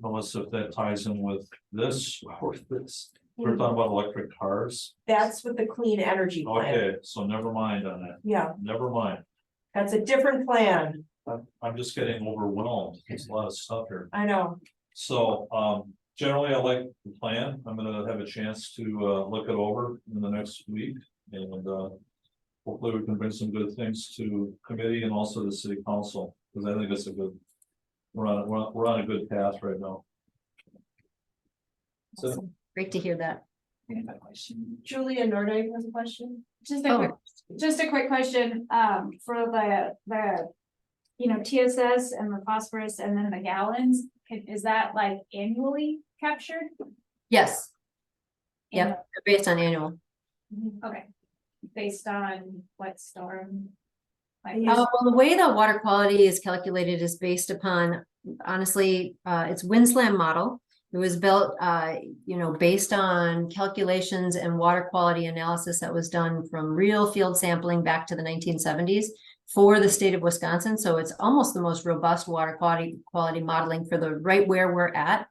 Speaker 9: Melissa, if that ties in with this or this. We're talking about electric cars.
Speaker 1: That's with the clean energy plan.
Speaker 9: Okay, so never mind on that.
Speaker 1: Yeah,
Speaker 9: Never mind.
Speaker 1: that's a different plan.
Speaker 9: I'm just getting overwhelmed. There's a lot of stuff here.
Speaker 1: I know.
Speaker 9: So, generally, I like the plan. I'm gonna have a chance to, look it over in the next week, and, hopefully we can bring some good things to committee and also the city council, because I think it's we're on a good path right now. So,
Speaker 4: Awesome. Great to hear that.
Speaker 1: Julia Norday has a question.
Speaker 5: Just
Speaker 4: Oh.
Speaker 5: a quick question, for the, TSS and the phosphorus and then the gallons, is that like annually captured?
Speaker 4: Yes. Yep, based on annual.
Speaker 5: Okay, based on what storm? Like,
Speaker 4: Well, the way the water quality is calculated is based upon, honestly, it's Winslam model. It was built, based on calculations and water quality analysis that was done from real field sampling back to the 1970s for the state of Wisconsin. So it's almost the most robust water quality modeling for the right where we're at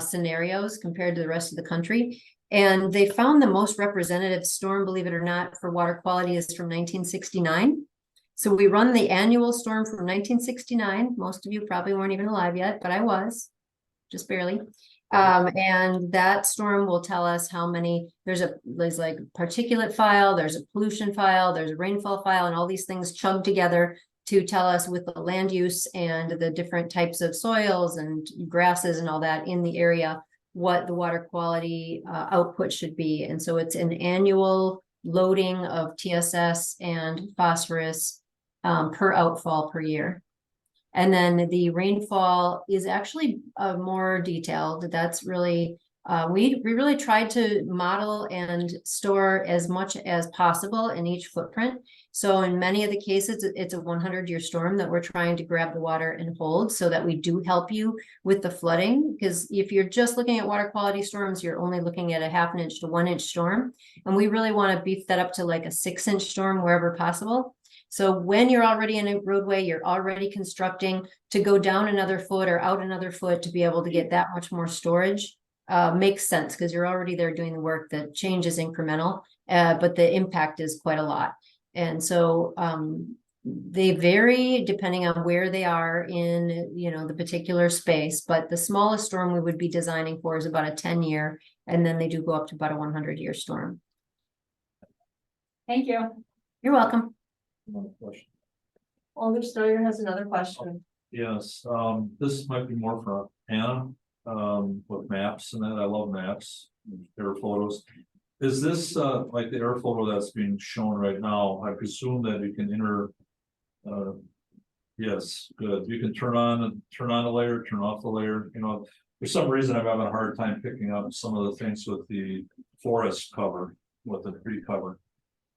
Speaker 4: scenarios compared to the rest of the country. And they found the most representative storm, believe it or not, for water quality is from 1969. So we run the annual storm from 1969. Most of you probably weren't even alive yet, but I was, just barely. And that storm will tell us how many, there's like particulate file, there's a pollution file, there's a rainfall file, and all these things chug together to tell us with the land use and the different types of soils and grasses and all that in the area, what the water quality output should be. And so it's an annual loading of TSS and phosphorus per outfall per year. And then the rainfall is actually more detailed. That's really, we really tried to model and store as much as possible in each footprint. So in many of the cases, it's a 100-year storm that we're trying to grab the water and hold so that we do help you with the flooding. Because if you're just looking at water quality storms, you're only looking at a 1/2 inch to 1 inch storm. And we really want to beef that up to like a 6-inch storm wherever possible. So when you're already in a roadway, you're already constructing, to go down another foot or out another foot to be able to get that much more storage makes sense, because you're already there doing the work. The change is incremental, but the impact is quite a lot. And so they vary depending on where they are in, the particular space. But the smallest storm we would be designing for is about a 10-year, and then they do go up to about a 100-year storm.
Speaker 5: Thank you.
Speaker 4: You're welcome.
Speaker 9: another question.
Speaker 1: Alder Steuer has another question.
Speaker 9: Yes, this might be more for Anna. maps and that, I love maps, air photos. Is this, like the air photo that's being shown right now, I presume that you can yes, good, you can turn on a layer, turn off the layer, you know, for some reason, I'm having a hard time picking up some of the things with the forest cover, with the tree cover.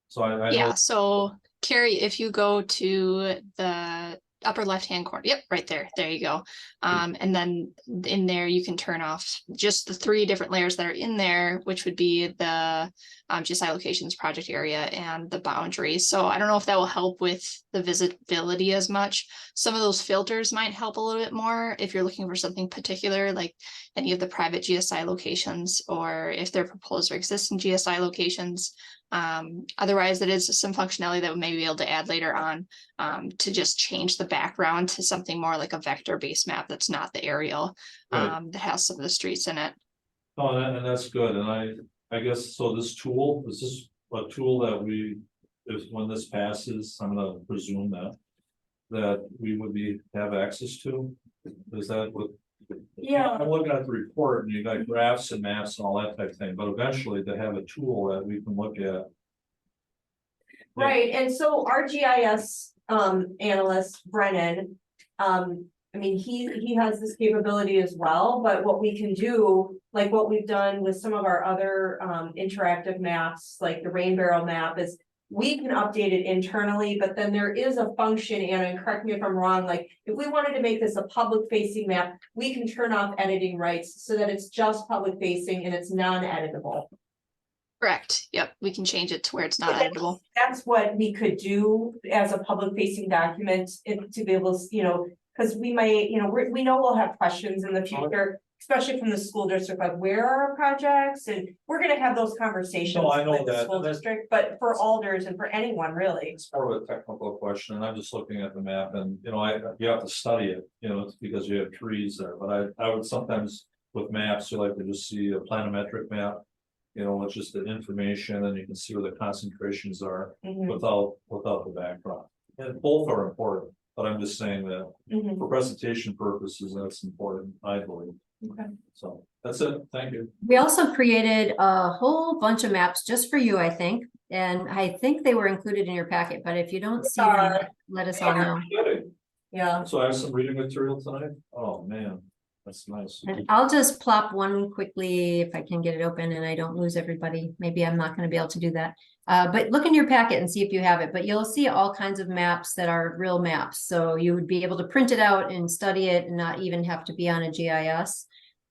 Speaker 9: So I
Speaker 3: Yeah,
Speaker 9: know,
Speaker 3: so Carrie, if you go to the upper left-hand corner, yep, right there, there you go. And then in there, you can turn off just the 3 different layers that are in there, which would be the GSI locations project area and the boundaries. So I don't know if that will help with the visibility as much. Some of those filters might help a little bit more if you're looking for something particular, like any of the private GSI locations, or if they're proposed or existing GSI locations. Otherwise, it is some functionality that we may be able to add later on to just change the background to something more like a vector-based map that's not the aerial,
Speaker 9: Right.
Speaker 3: that has some of the streets in it.
Speaker 9: oh, and that's good, and I guess, so this tool, is this a tool that when this passes, I'm gonna presume that we would have access to? Is that what?
Speaker 1: Yeah.
Speaker 9: I'm looking at the report and you got graphs and maps and all that type of thing, but eventually to have a tool that we can look at.
Speaker 1: Right, and so our GIS analyst Brennan, I mean, he has this capability as well, but what we can do, like what we've done with some of our other interactive maps, like the rain barrel map, is we can update it internally, but then there is a function, Anna, and correct me if I'm wrong, like if we wanted to make this a public facing map, we can turn off editing rights so that it's just public facing and it's non-editable.
Speaker 3: Correct. Yep, we can change it to where it's not
Speaker 1: But
Speaker 3: editable.
Speaker 1: That's what we could do as a public facing document, to be able to, you know, because we might, you know, we know we'll have questions in the future, especially from the school district, like where are our projects? And we're gonna have those conversations
Speaker 9: No, I know
Speaker 1: with the
Speaker 9: that,
Speaker 1: school
Speaker 9: and that-
Speaker 1: district, but for alders and for anyone really.
Speaker 9: It's more of a technical question, and I'm just looking at the map and, you know, you have to study it, you know, it's because you have trees there, but I would sometimes with maps, you like to just see a planimetric map. You know, it's just the information and you can see where the concentrations are
Speaker 1: Mhm,
Speaker 9: without the background. And both are important, but I'm just saying that
Speaker 1: mhm.
Speaker 9: for presentation purposes, that's important, I believe.
Speaker 1: Okay.
Speaker 9: So that's it, thank you.
Speaker 4: We also created a whole bunch of maps just for you, I think. And I think they were included in your packet, but if you don't see them, let us all know.
Speaker 1: Yeah,
Speaker 9: So I have some reading material tonight, oh man, that's nice.
Speaker 4: And I'll just plop one quickly if I can get it open and I don't lose everybody. Maybe I'm not gonna be able to do that. But look in your packet and see if you have it, but you'll see all kinds of maps that are real maps. So you would be able to print it out and study it and not even have to be on a GIS.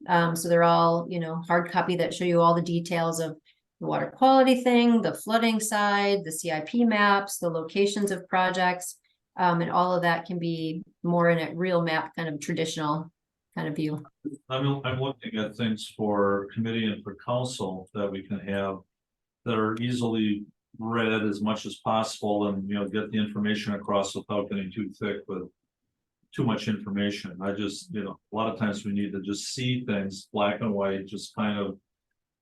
Speaker 4: So they're all, you know, hard copy that show you all the details of the water quality thing, the flooding side, the CIP maps, the locations of projects. And all of that can be more in a real map, kind of traditional kind of view.
Speaker 9: I'm looking at things for committee and for council that we can have that are easily read as much as possible and, you know, get the information across without getting too thick with too much information. I just, you know, a lot of times we need to just see things black and white, just kind of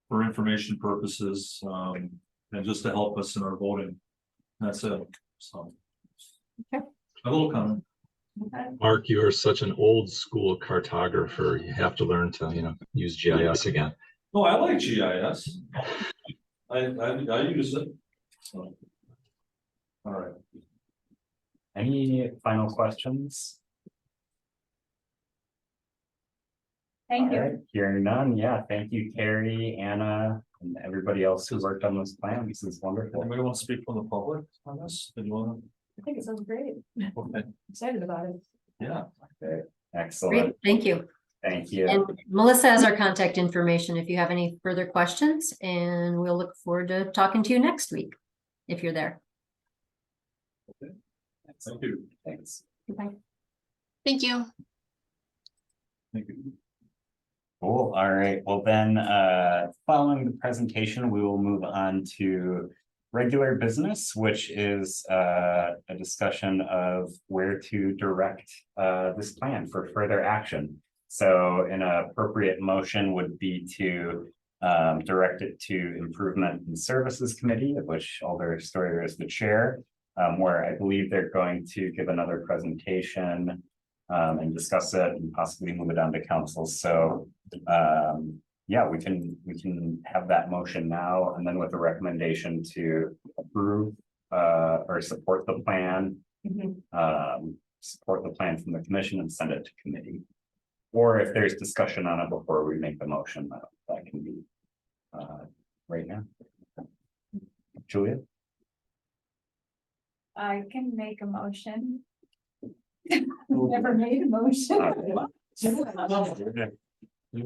Speaker 9: for information purposes, and just to help us in our voting. That's it, so.
Speaker 1: Okay.
Speaker 9: A little comment.
Speaker 1: okay.
Speaker 6: Mark, you are such an old school cartographer. You have to learn to, you know, use GIS again.
Speaker 9: Oh, I like GIS. I use it. So. All right.
Speaker 2: Any final questions?
Speaker 5: Thank you.
Speaker 2: All right, hearing none, yeah, thank you, Carrie, Anna, and everybody else who worked on this plan. This is wonderful.
Speaker 9: Anybody want to speak from the public on this? Did you want
Speaker 1: I think it sounds great.
Speaker 9: to? Okay,
Speaker 1: Excited about it.
Speaker 9: yeah.
Speaker 2: Okay,
Speaker 4: Great,
Speaker 2: excellent,
Speaker 4: thank you.
Speaker 2: thank you.
Speaker 4: And Melissa has our contact information if you have any further questions, and we'll look forward to talking to you next week, if you're there.
Speaker 9: Thank you.
Speaker 2: Thanks.
Speaker 4: Goodbye.
Speaker 3: Thank you.
Speaker 9: Thank you.
Speaker 2: Cool, all right, well then, following the presentation, we will move on to regular business, which is a discussion of where to direct this plan for further action. So an appropriate motion would be to direct it to Improvement and Services Committee, of which Alder Stoyer is the chair, where I believe they're going to give another presentation and discuss it and possibly move it on to council. So yeah, we can have that motion now and then with a recommendation to approve or support the plan. Support the plan from the commission and send it to committee. Or if there's discussion on it before we make the motion, that can be right now. Julia?
Speaker 5: I can make a motion. Never made a motion.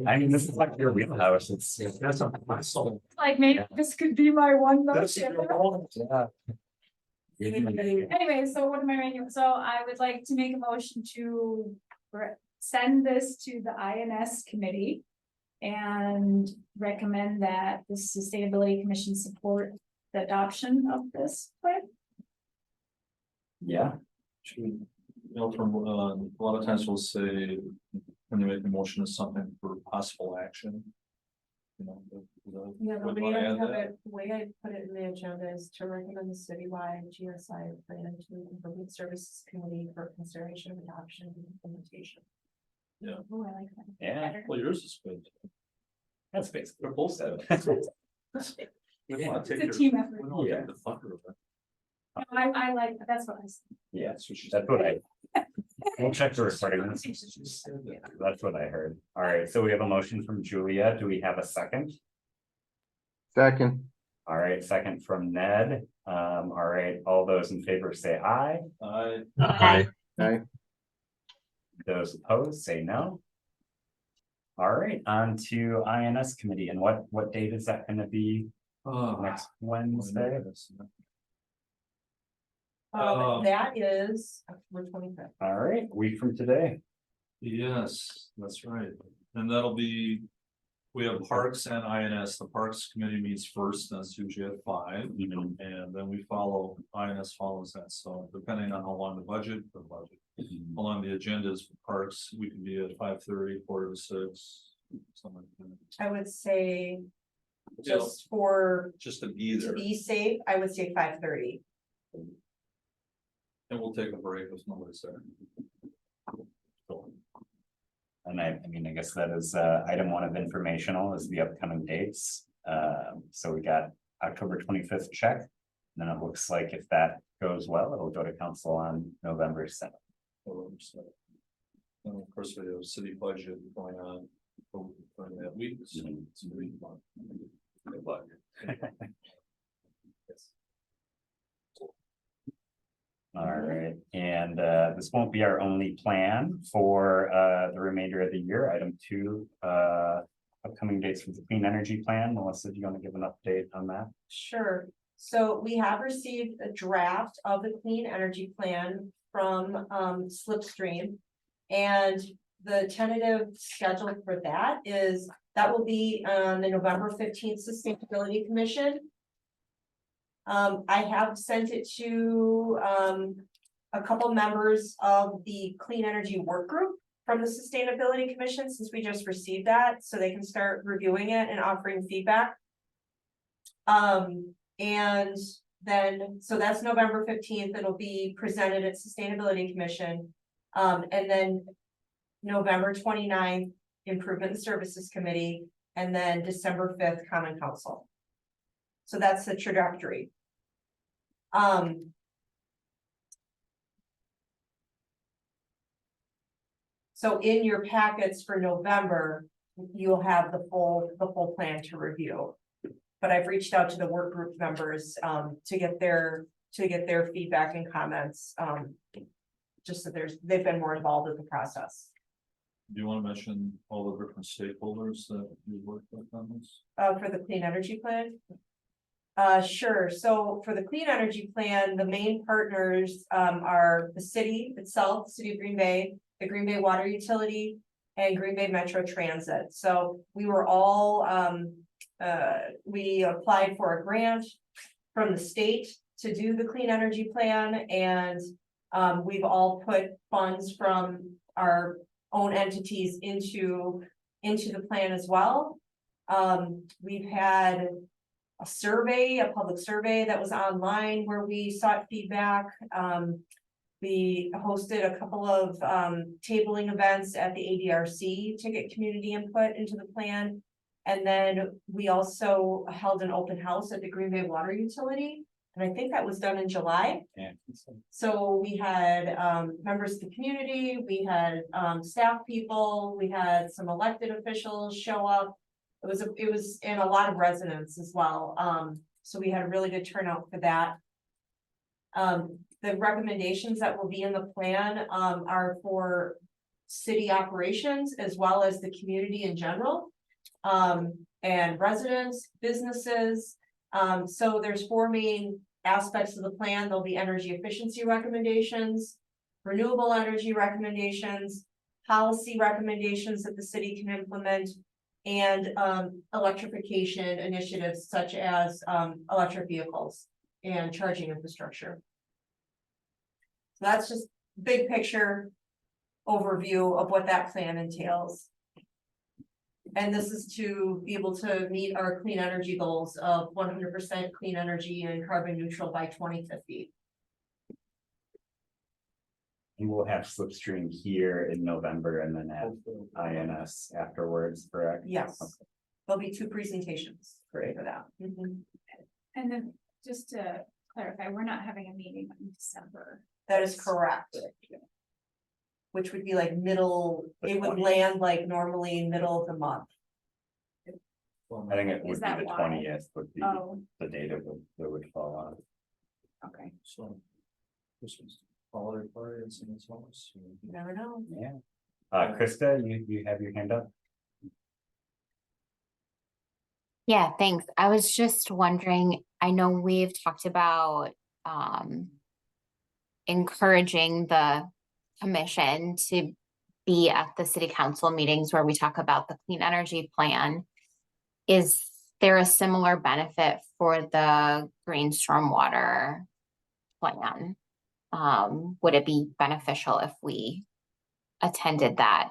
Speaker 2: I mean, this is like your wheelhouse. It's.
Speaker 5: Like maybe this could be my one motion.
Speaker 2: Yeah.
Speaker 5: Anyway, so what am I making? So I would like to make a motion to send this to the INS committee. And recommend that the Sustainability Commission support the adoption of this plan.
Speaker 2: Yeah,
Speaker 9: You know, from, a lot of times we'll say, when you make a motion of something for possible action. You know,
Speaker 1: Yeah,
Speaker 9: would
Speaker 1: but
Speaker 9: you
Speaker 1: we
Speaker 9: wanna
Speaker 1: don't
Speaker 9: add
Speaker 1: have
Speaker 9: that?
Speaker 1: it, the way I put it in the agenda is to recommend the citywide GSI plan to implement services committee for consideration of adoption and implementation.
Speaker 5: Oh, I like that.
Speaker 2: yeah,
Speaker 5: Better.
Speaker 9: Well, yours is good.
Speaker 2: that's basically.
Speaker 9: They're both said. We don't wanna take
Speaker 5: It's a
Speaker 9: your-
Speaker 5: team effort.
Speaker 9: we don't wanna take the thunder of it.
Speaker 5: I like, that's what I said.
Speaker 2: Yeah,
Speaker 9: That's what she
Speaker 2: that's
Speaker 9: said.
Speaker 2: what we'll check the recording. That's what I heard. All right, so we have a motion from Julia. Do we have a second?
Speaker 8: Second,
Speaker 2: All right, second from Ned. All right, all those in favor say aye.
Speaker 6: Aye.
Speaker 2: Those opposed say no. All right, on to INS committee. And what date is that gonna be? Next Wednesday?
Speaker 1: That is October 25th.
Speaker 2: All right, week from today.
Speaker 9: Yes, that's right. And that'll be, we have Parks and INS. The Parks Committee meets first, that's usually at 5. And then we follow, INS follows that. So depending on how long the budget, how long the agenda is for Parks, we can be at 5:30, 4 to 6, something like that.
Speaker 1: I would say,
Speaker 9: You know,
Speaker 1: just for,
Speaker 9: just to be
Speaker 1: to
Speaker 9: there,
Speaker 1: be safe, I would say 5:30.
Speaker 9: and we'll take a break if nobody's there.
Speaker 2: And I mean, I guess that is item 1 of informational is the upcoming dates. So we got October 25th check. And then it looks like if that goes well, it'll go to council on November 7th.
Speaker 9: So, and of course, we have city budget going on during that week. So it's really fun. Good luck. Yes.
Speaker 2: All right, and this won't be our only plan for the remainder of the year. Item 2, upcoming dates for the clean energy plan. Melissa, do you want to give an update on that?
Speaker 1: Sure. So we have received a draft of the clean energy plan from Slipstream. And the tentative schedule for that is, that will be on the November 15th Sustainability Commission. I have sent it to a couple members of the Clean Energy Work Group from the Sustainability Commission, since we just received that, so they can start reviewing it and offering feedback. And then, so that's November 15th, it'll be presented at Sustainability Commission. And then November 29th, Improvement and Services Committee, and then December 5th, Common Council. So that's the trajectory. So in your packets for November, you'll have the full plan to review. But I've reached out to the work group members, to get their feedback and comments, just so they've been more involved with the process.
Speaker 9: Do you want to mention all the different stakeholders that you worked with on this?
Speaker 1: For the clean energy plan? Sure. So for the clean energy plan, the main partners, are the city itself, the City of Green Bay, the Green Bay Water Utility, and Green Bay Metro Transit. So we were all, we applied for a grant from the state to do the clean energy plan, and we've all put funds from our own entities into the plan as well. We've had a survey, a public survey that was online where we sought feedback. We hosted a couple of tabling events at the ADRC to get community input into the plan. And then we also held an open house at the Green Bay Water Utility, and I think that was done in July.
Speaker 2: Yeah.
Speaker 1: So we had members of the community, we had staff people, we had some elected officials show up. It was, and a lot of residents as well. So we had a really good turnout for that. The recommendations that will be in the plan are for city operations as well as the community in general. And residents, businesses. So there's 4 main aspects of the plan. There'll be energy efficiency recommendations, renewable energy recommendations, policy recommendations that the city can implement, and electrification initiatives such as electric vehicles and charging infrastructure. So that's just big picture overview of what that plan entails. And this is to be able to meet our clean energy goals of 100% clean energy and carbon neutral by 2050.
Speaker 2: And we'll have Slipstream here in November and then have INS afterwards, correct?
Speaker 1: Yes,
Speaker 2: Okay.
Speaker 1: there'll be 2 presentations for
Speaker 2: Great.
Speaker 1: that. Mhm.
Speaker 5: And then just to clarify, we're not having a meeting in December.
Speaker 1: That is correct. Which would be like middle,
Speaker 2: The
Speaker 1: it would
Speaker 2: 20th.
Speaker 1: land like normally middle of the month.
Speaker 2: I think it would be
Speaker 5: that
Speaker 2: the
Speaker 5: why?
Speaker 2: 20th would be
Speaker 5: Oh,
Speaker 2: the date it would fall on.
Speaker 5: okay.
Speaker 9: So. Christmas holiday party and some songs.
Speaker 1: You never know.
Speaker 2: Yeah. Krista, you have your hand up?
Speaker 10: Yeah, thanks. I was just wondering, I know we've talked about encouraging the commission to be at the city council meetings where we talk about the clean energy plan. Is there a similar benefit for the green stormwater plan? Would it be beneficial if we attended that?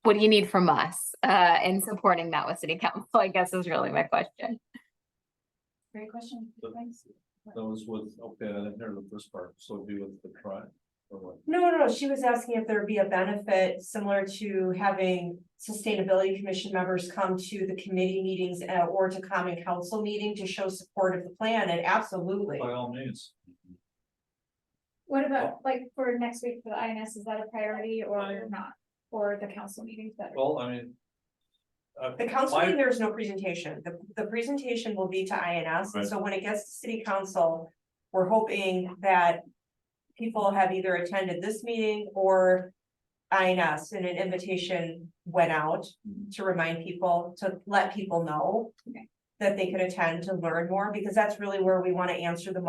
Speaker 10: What do you need from us in supporting that with city council, I guess is really my question.
Speaker 5: Great question. Thanks.
Speaker 9: That was with, okay, I didn't hear the first part, so it'd be with the tribe or what?
Speaker 1: No, she was asking if there would be a benefit similar to having sustainability commission members come to the committee meetings or to common council meeting to show support of the plan, and absolutely.
Speaker 9: By all means.
Speaker 5: What about like for next week for the INS, is that a priority or not? Or the council meetings better?
Speaker 9: Well, I mean.
Speaker 1: The council
Speaker 9: my-
Speaker 1: meeting, there's no presentation. The presentation will be to INS,
Speaker 9: Right.
Speaker 1: so when it gets to city council, we're hoping that people have either attended this meeting or INS, and an invitation went out to remind people, to let people know
Speaker 5: Okay.
Speaker 1: that they could attend to learn more, because that's really where we want to answer them,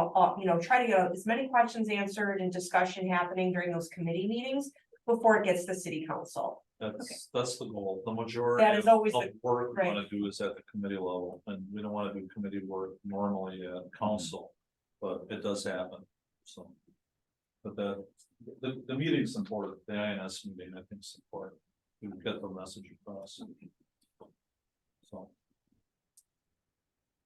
Speaker 1: try to get as many questions answered and discussion happening during those committee meetings before it gets to city council.
Speaker 9: That's the goal. The majority
Speaker 1: That is always
Speaker 9: of
Speaker 1: the-
Speaker 9: work we
Speaker 1: right.
Speaker 9: wanna do is at the committee level, and we don't wanna do committee work normally at council, but it does happen, so. But the meeting's important, the INS meeting, I think is important, to get the message across. So,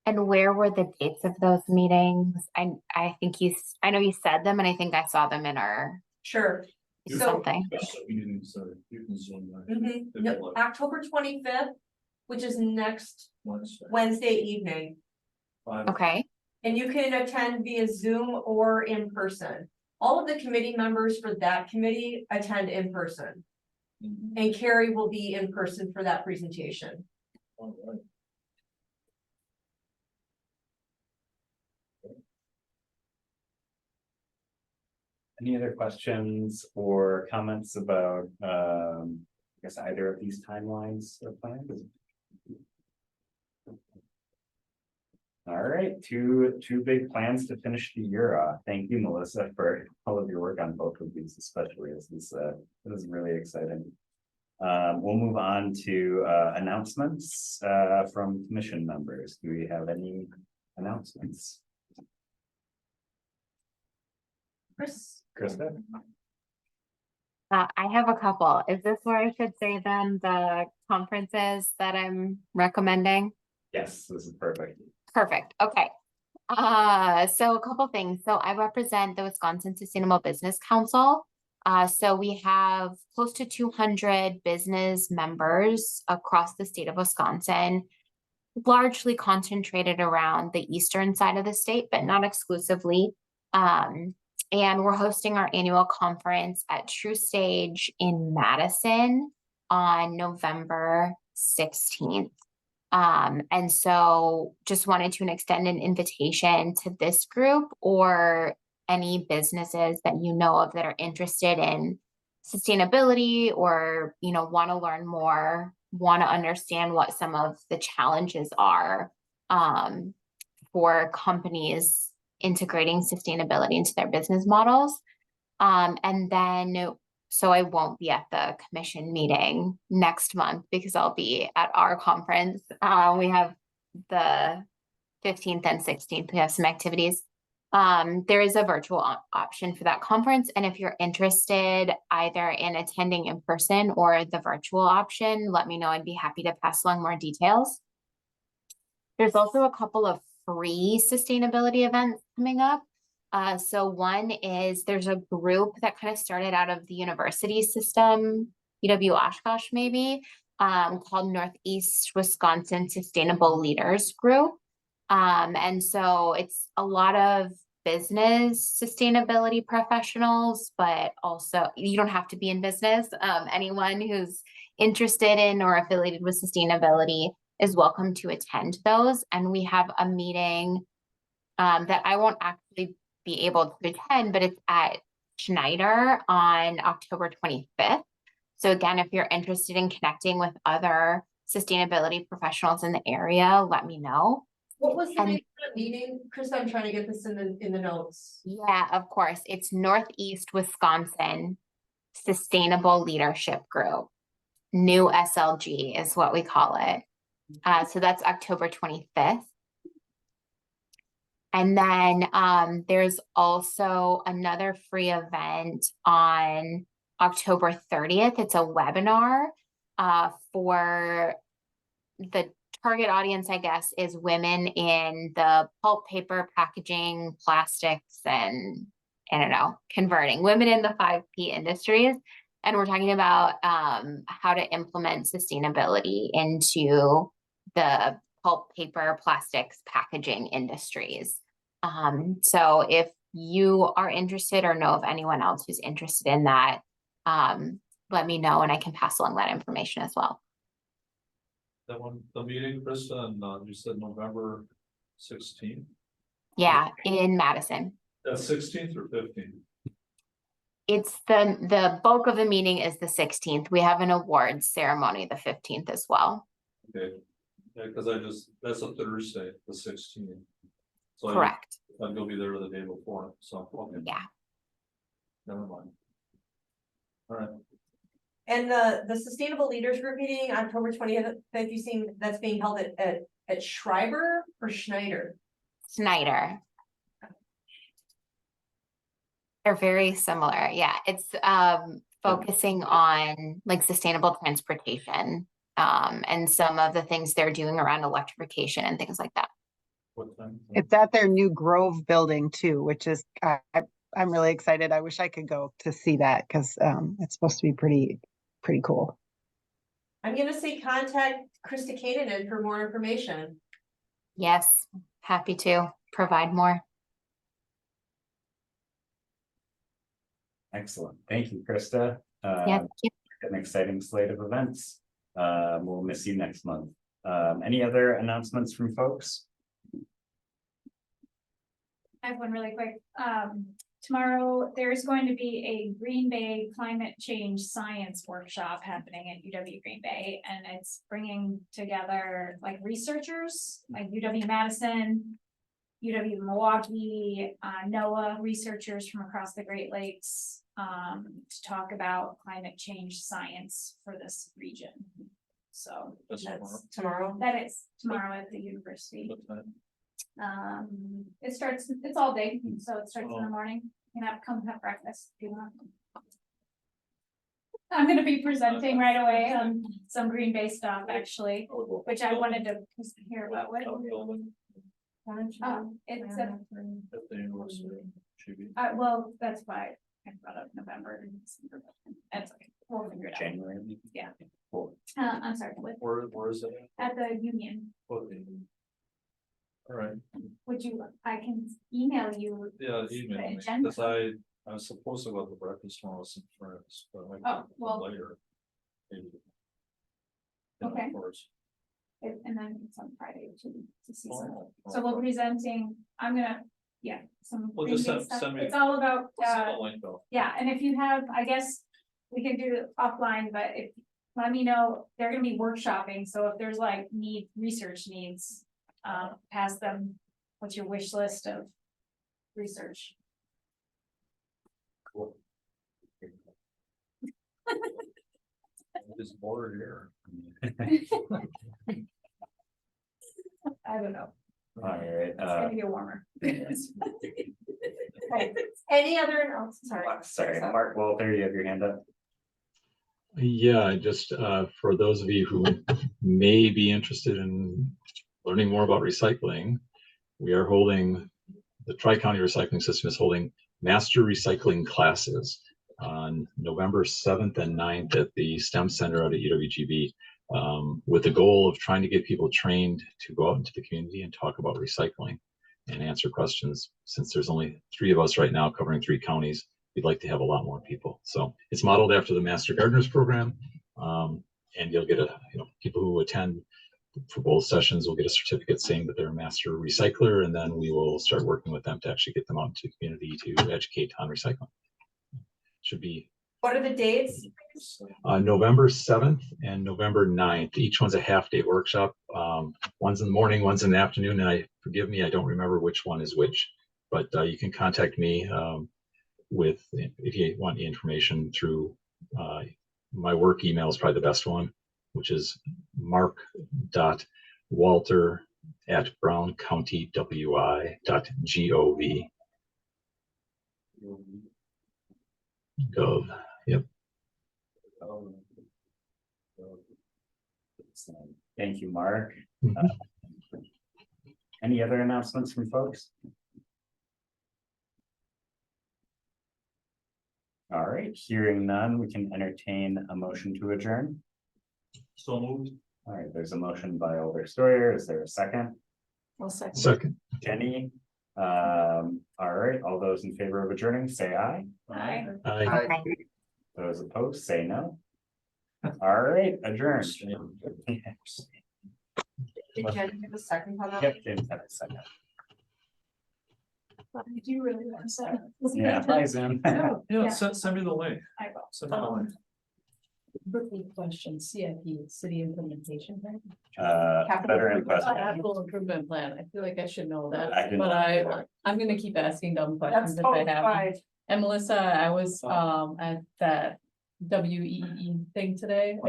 Speaker 10: And where were the dates of those meetings? I think I know you said them and I think I saw them in our
Speaker 1: Sure.
Speaker 9: You-
Speaker 1: So,
Speaker 10: something.
Speaker 9: meetings are, you can zoom that.
Speaker 1: mhm,
Speaker 9: if
Speaker 1: no,
Speaker 9: you like.
Speaker 1: October 25th, which is next
Speaker 9: Wednesday,
Speaker 1: Wednesday evening,
Speaker 9: 5
Speaker 10: Okay,
Speaker 1: and you can attend via Zoom or in person. All of the committee members for that committee attend in person,
Speaker 9: Mhm.
Speaker 1: and Carrie will be in person for that presentation.
Speaker 9: All right.
Speaker 2: Any other questions or comments about, I guess either of these timelines or plans? All right, two big plans to finish the year off. Thank you, Melissa, for all of your work on both of these, especially as this is really exciting. We'll move on to announcements from commission members. Do we have any announcements? Krista?
Speaker 10: I have a couple. Is this where I should say then the conferences that I'm recommending?
Speaker 2: Yes, this is perfect.
Speaker 10: Perfect, okay. So a couple things. So I represent the Wisconsin Sustainable Business Council. So we have close to 200 business members across the state of Wisconsin, largely concentrated around the eastern side of the state, but not exclusively. And we're hosting our annual conference at True Stage in Madison on November 16th. And so just wanted to extend an invitation to this group or any businesses that you know of that are interested in sustainability or, want to learn more, want to understand what some of the challenges are for companies integrating sustainability into their business models. And then, so I won't be at the commission meeting next month because I'll be at our conference. We have the 15th and 16th, we have some activities. There is a virtual option for that conference. And if you're interested either in attending in person or the virtual option, let me know. I'd be happy to pass along more details. There's also a couple of free sustainability events coming up. So one is there's a group that kind of started out of the university system, UW Oshkosh maybe, called Northeast Wisconsin Sustainable Leaders Group. And so it's a lot of business sustainability professionals, but also you don't have to be in business. Anyone who's interested in or affiliated with sustainability is welcome to attend those. And we have a meeting that I won't actually be able to attend, but it's at Schneider on October 25th. So again, if you're interested in connecting with other sustainability professionals in the area, let me know.
Speaker 1: What was the name of that meeting? Chris, I'm trying to get this in the notes.
Speaker 10: Yeah, of course. It's Northeast Wisconsin Sustainable Leadership Group. New SLG is what we call it. So that's October 25th. And then there's also another free event on October 30th. It's a webinar for the target audience, I guess, is women in the pulp, paper, packaging, plastics, and I don't know, converting women in the 5P industries. And we're talking about how to implement sustainability into the pulp, paper, plastics, packaging industries. So if you are interested or know of anyone else who's interested in that, let me know and I can pass along that information as well.
Speaker 9: That one, the meeting, Krista, and you said November 16th?
Speaker 10: Yeah, in Madison.
Speaker 9: That's 16th or 15th?
Speaker 10: It's the bulk of the meeting is the 16th. We have an awards ceremony the 15th as well.
Speaker 9: Okay, yeah, because that's a Thursday, the 16th. So
Speaker 10: Correct.
Speaker 9: I'll go be there the day before, so, okay.
Speaker 10: Yeah.
Speaker 9: Never mind. All right.
Speaker 1: And the Sustainable Leaders Group meeting, October 20th, you seen that's being held at Schreiber or Schneider?
Speaker 10: Schneider. They're very similar. Yeah, it's focusing on like sustainable transportation and some of the things they're doing around electrification and things like that.
Speaker 9: What time?
Speaker 11: It's at their new Grove building too, which is, I'm really excited. I wish I could go to see that because it's supposed to be pretty cool.
Speaker 1: I'm gonna say contact Krista Kanan for more information.
Speaker 10: Yes, happy to provide more.
Speaker 2: Excellent. Thank you, Krista.
Speaker 10: Yeah.
Speaker 2: An exciting slate of events. We'll miss you next month. Any other announcements from folks?
Speaker 5: I have one really quick. Tomorrow, there's going to be a Green Bay climate change science workshop happening at UW Green Bay, and it's bringing together like researchers, like UW-Madison, UW-Milwaukee, NOAA researchers from across the Great Lakes, to talk about climate change science for this region. So
Speaker 9: That's
Speaker 1: That's tomorrow.
Speaker 5: that is tomorrow at the university.
Speaker 9: What time?
Speaker 5: It's all day, so it starts in the morning. You can come have breakfast if you want. I'm gonna be presenting right away on some Green Bay stuff, actually, which I wanted to hear about. What? It's a,
Speaker 9: At the university, should be.
Speaker 5: well, that's why I brought up November and December. That's okay, we'll figure it out.
Speaker 2: January.
Speaker 5: Yeah.
Speaker 2: Cool.
Speaker 5: I'm sorry, with,
Speaker 9: Where is it?
Speaker 5: at the union,
Speaker 9: All right,
Speaker 5: would you, I can email you.
Speaker 9: yeah,
Speaker 5: the
Speaker 9: email me,
Speaker 5: agenda.
Speaker 9: because I was supposed to go to the breakfast tomorrow with some friends, but I might.
Speaker 5: Oh,
Speaker 9: go
Speaker 5: well-
Speaker 9: Later. Maybe. Yeah, of
Speaker 5: Okay.
Speaker 9: course.
Speaker 5: And then it's on Friday to see some.
Speaker 9: Oh,
Speaker 5: So we're presenting, I'm gonna, yeah, some.
Speaker 9: Well, just
Speaker 5: Green Bay stuff.
Speaker 9: send me-
Speaker 5: It's all about,
Speaker 9: Send the link though.
Speaker 5: yeah, and if you have, I guess, we can do it offline, but if, let me know, they're gonna be workshopping, so if there's like research needs. Pass them, what's your wish list of research?
Speaker 9: Cool. It's bored here.
Speaker 5: I don't know,
Speaker 2: All right,
Speaker 5: it's gonna get warmer. Okay.
Speaker 1: Any other, oh, sorry.
Speaker 2: sorry, Mark Walter, you have your hand up.
Speaker 6: Yeah, just for those of you who may be interested in learning more about recycling, we are holding, the Tri-County Recycling System is holding master recycling classes on November 7th and 9th at the STEM Center out at UWGB, with the goal of trying to get people trained to go out into the community and talk about recycling and answer questions. Since there's only 3 of us right now covering 3 counties, we'd like to have a lot more people. So it's modeled after the Master Gardeners program. And you'll get people who attend for both sessions will get a certificate saying that they're a master recycler, and then we will start working with them to actually get them out into the community to educate on recycling. Should be
Speaker 1: What are the dates?
Speaker 6: November 7th and November 9th. Each one's a half-day workshop. One's in the morning, one's in the afternoon, and forgive me, I don't remember which one is which, but you can contact me with, if you want any information through my work email is probably the best one, which is mark.walter@browncountywi.gov. Yep.
Speaker 2: Thank you, Mark.
Speaker 6: Mhm.
Speaker 2: Any other announcements from folks? All right, hearing none, we can entertain a motion to adjourn.
Speaker 9: So moved.
Speaker 2: All right, there's a motion by Alder Steuer. Is there a second?
Speaker 6: Second.
Speaker 2: Jenny? All right, all those in favor of adjourning, say aye.
Speaker 5: Aye.
Speaker 6: Aye.
Speaker 10: Okay.
Speaker 2: Those opposed, say no. All right, adjourned.
Speaker 1: Did Jen give a second on that?
Speaker 2: Yep, James had a second.
Speaker 5: I do really want to say.
Speaker 2: Yeah, bye, Zoom.
Speaker 9: Yeah,
Speaker 5: Yeah.
Speaker 9: send me the link.
Speaker 5: I will.
Speaker 9: Send me the link.
Speaker 7: Quick question, CIP, city implementation plan.
Speaker 2: Veteran question.
Speaker 7: Capital improvement plan, I feel like I should know
Speaker 2: I
Speaker 7: that,
Speaker 2: didn't
Speaker 7: but
Speaker 2: know.
Speaker 7: I'm gonna keep asking dumb
Speaker 1: That's
Speaker 7: questions if I
Speaker 1: totally
Speaker 7: have.
Speaker 1: fine.
Speaker 7: And Melissa, I was at that WEE thing today.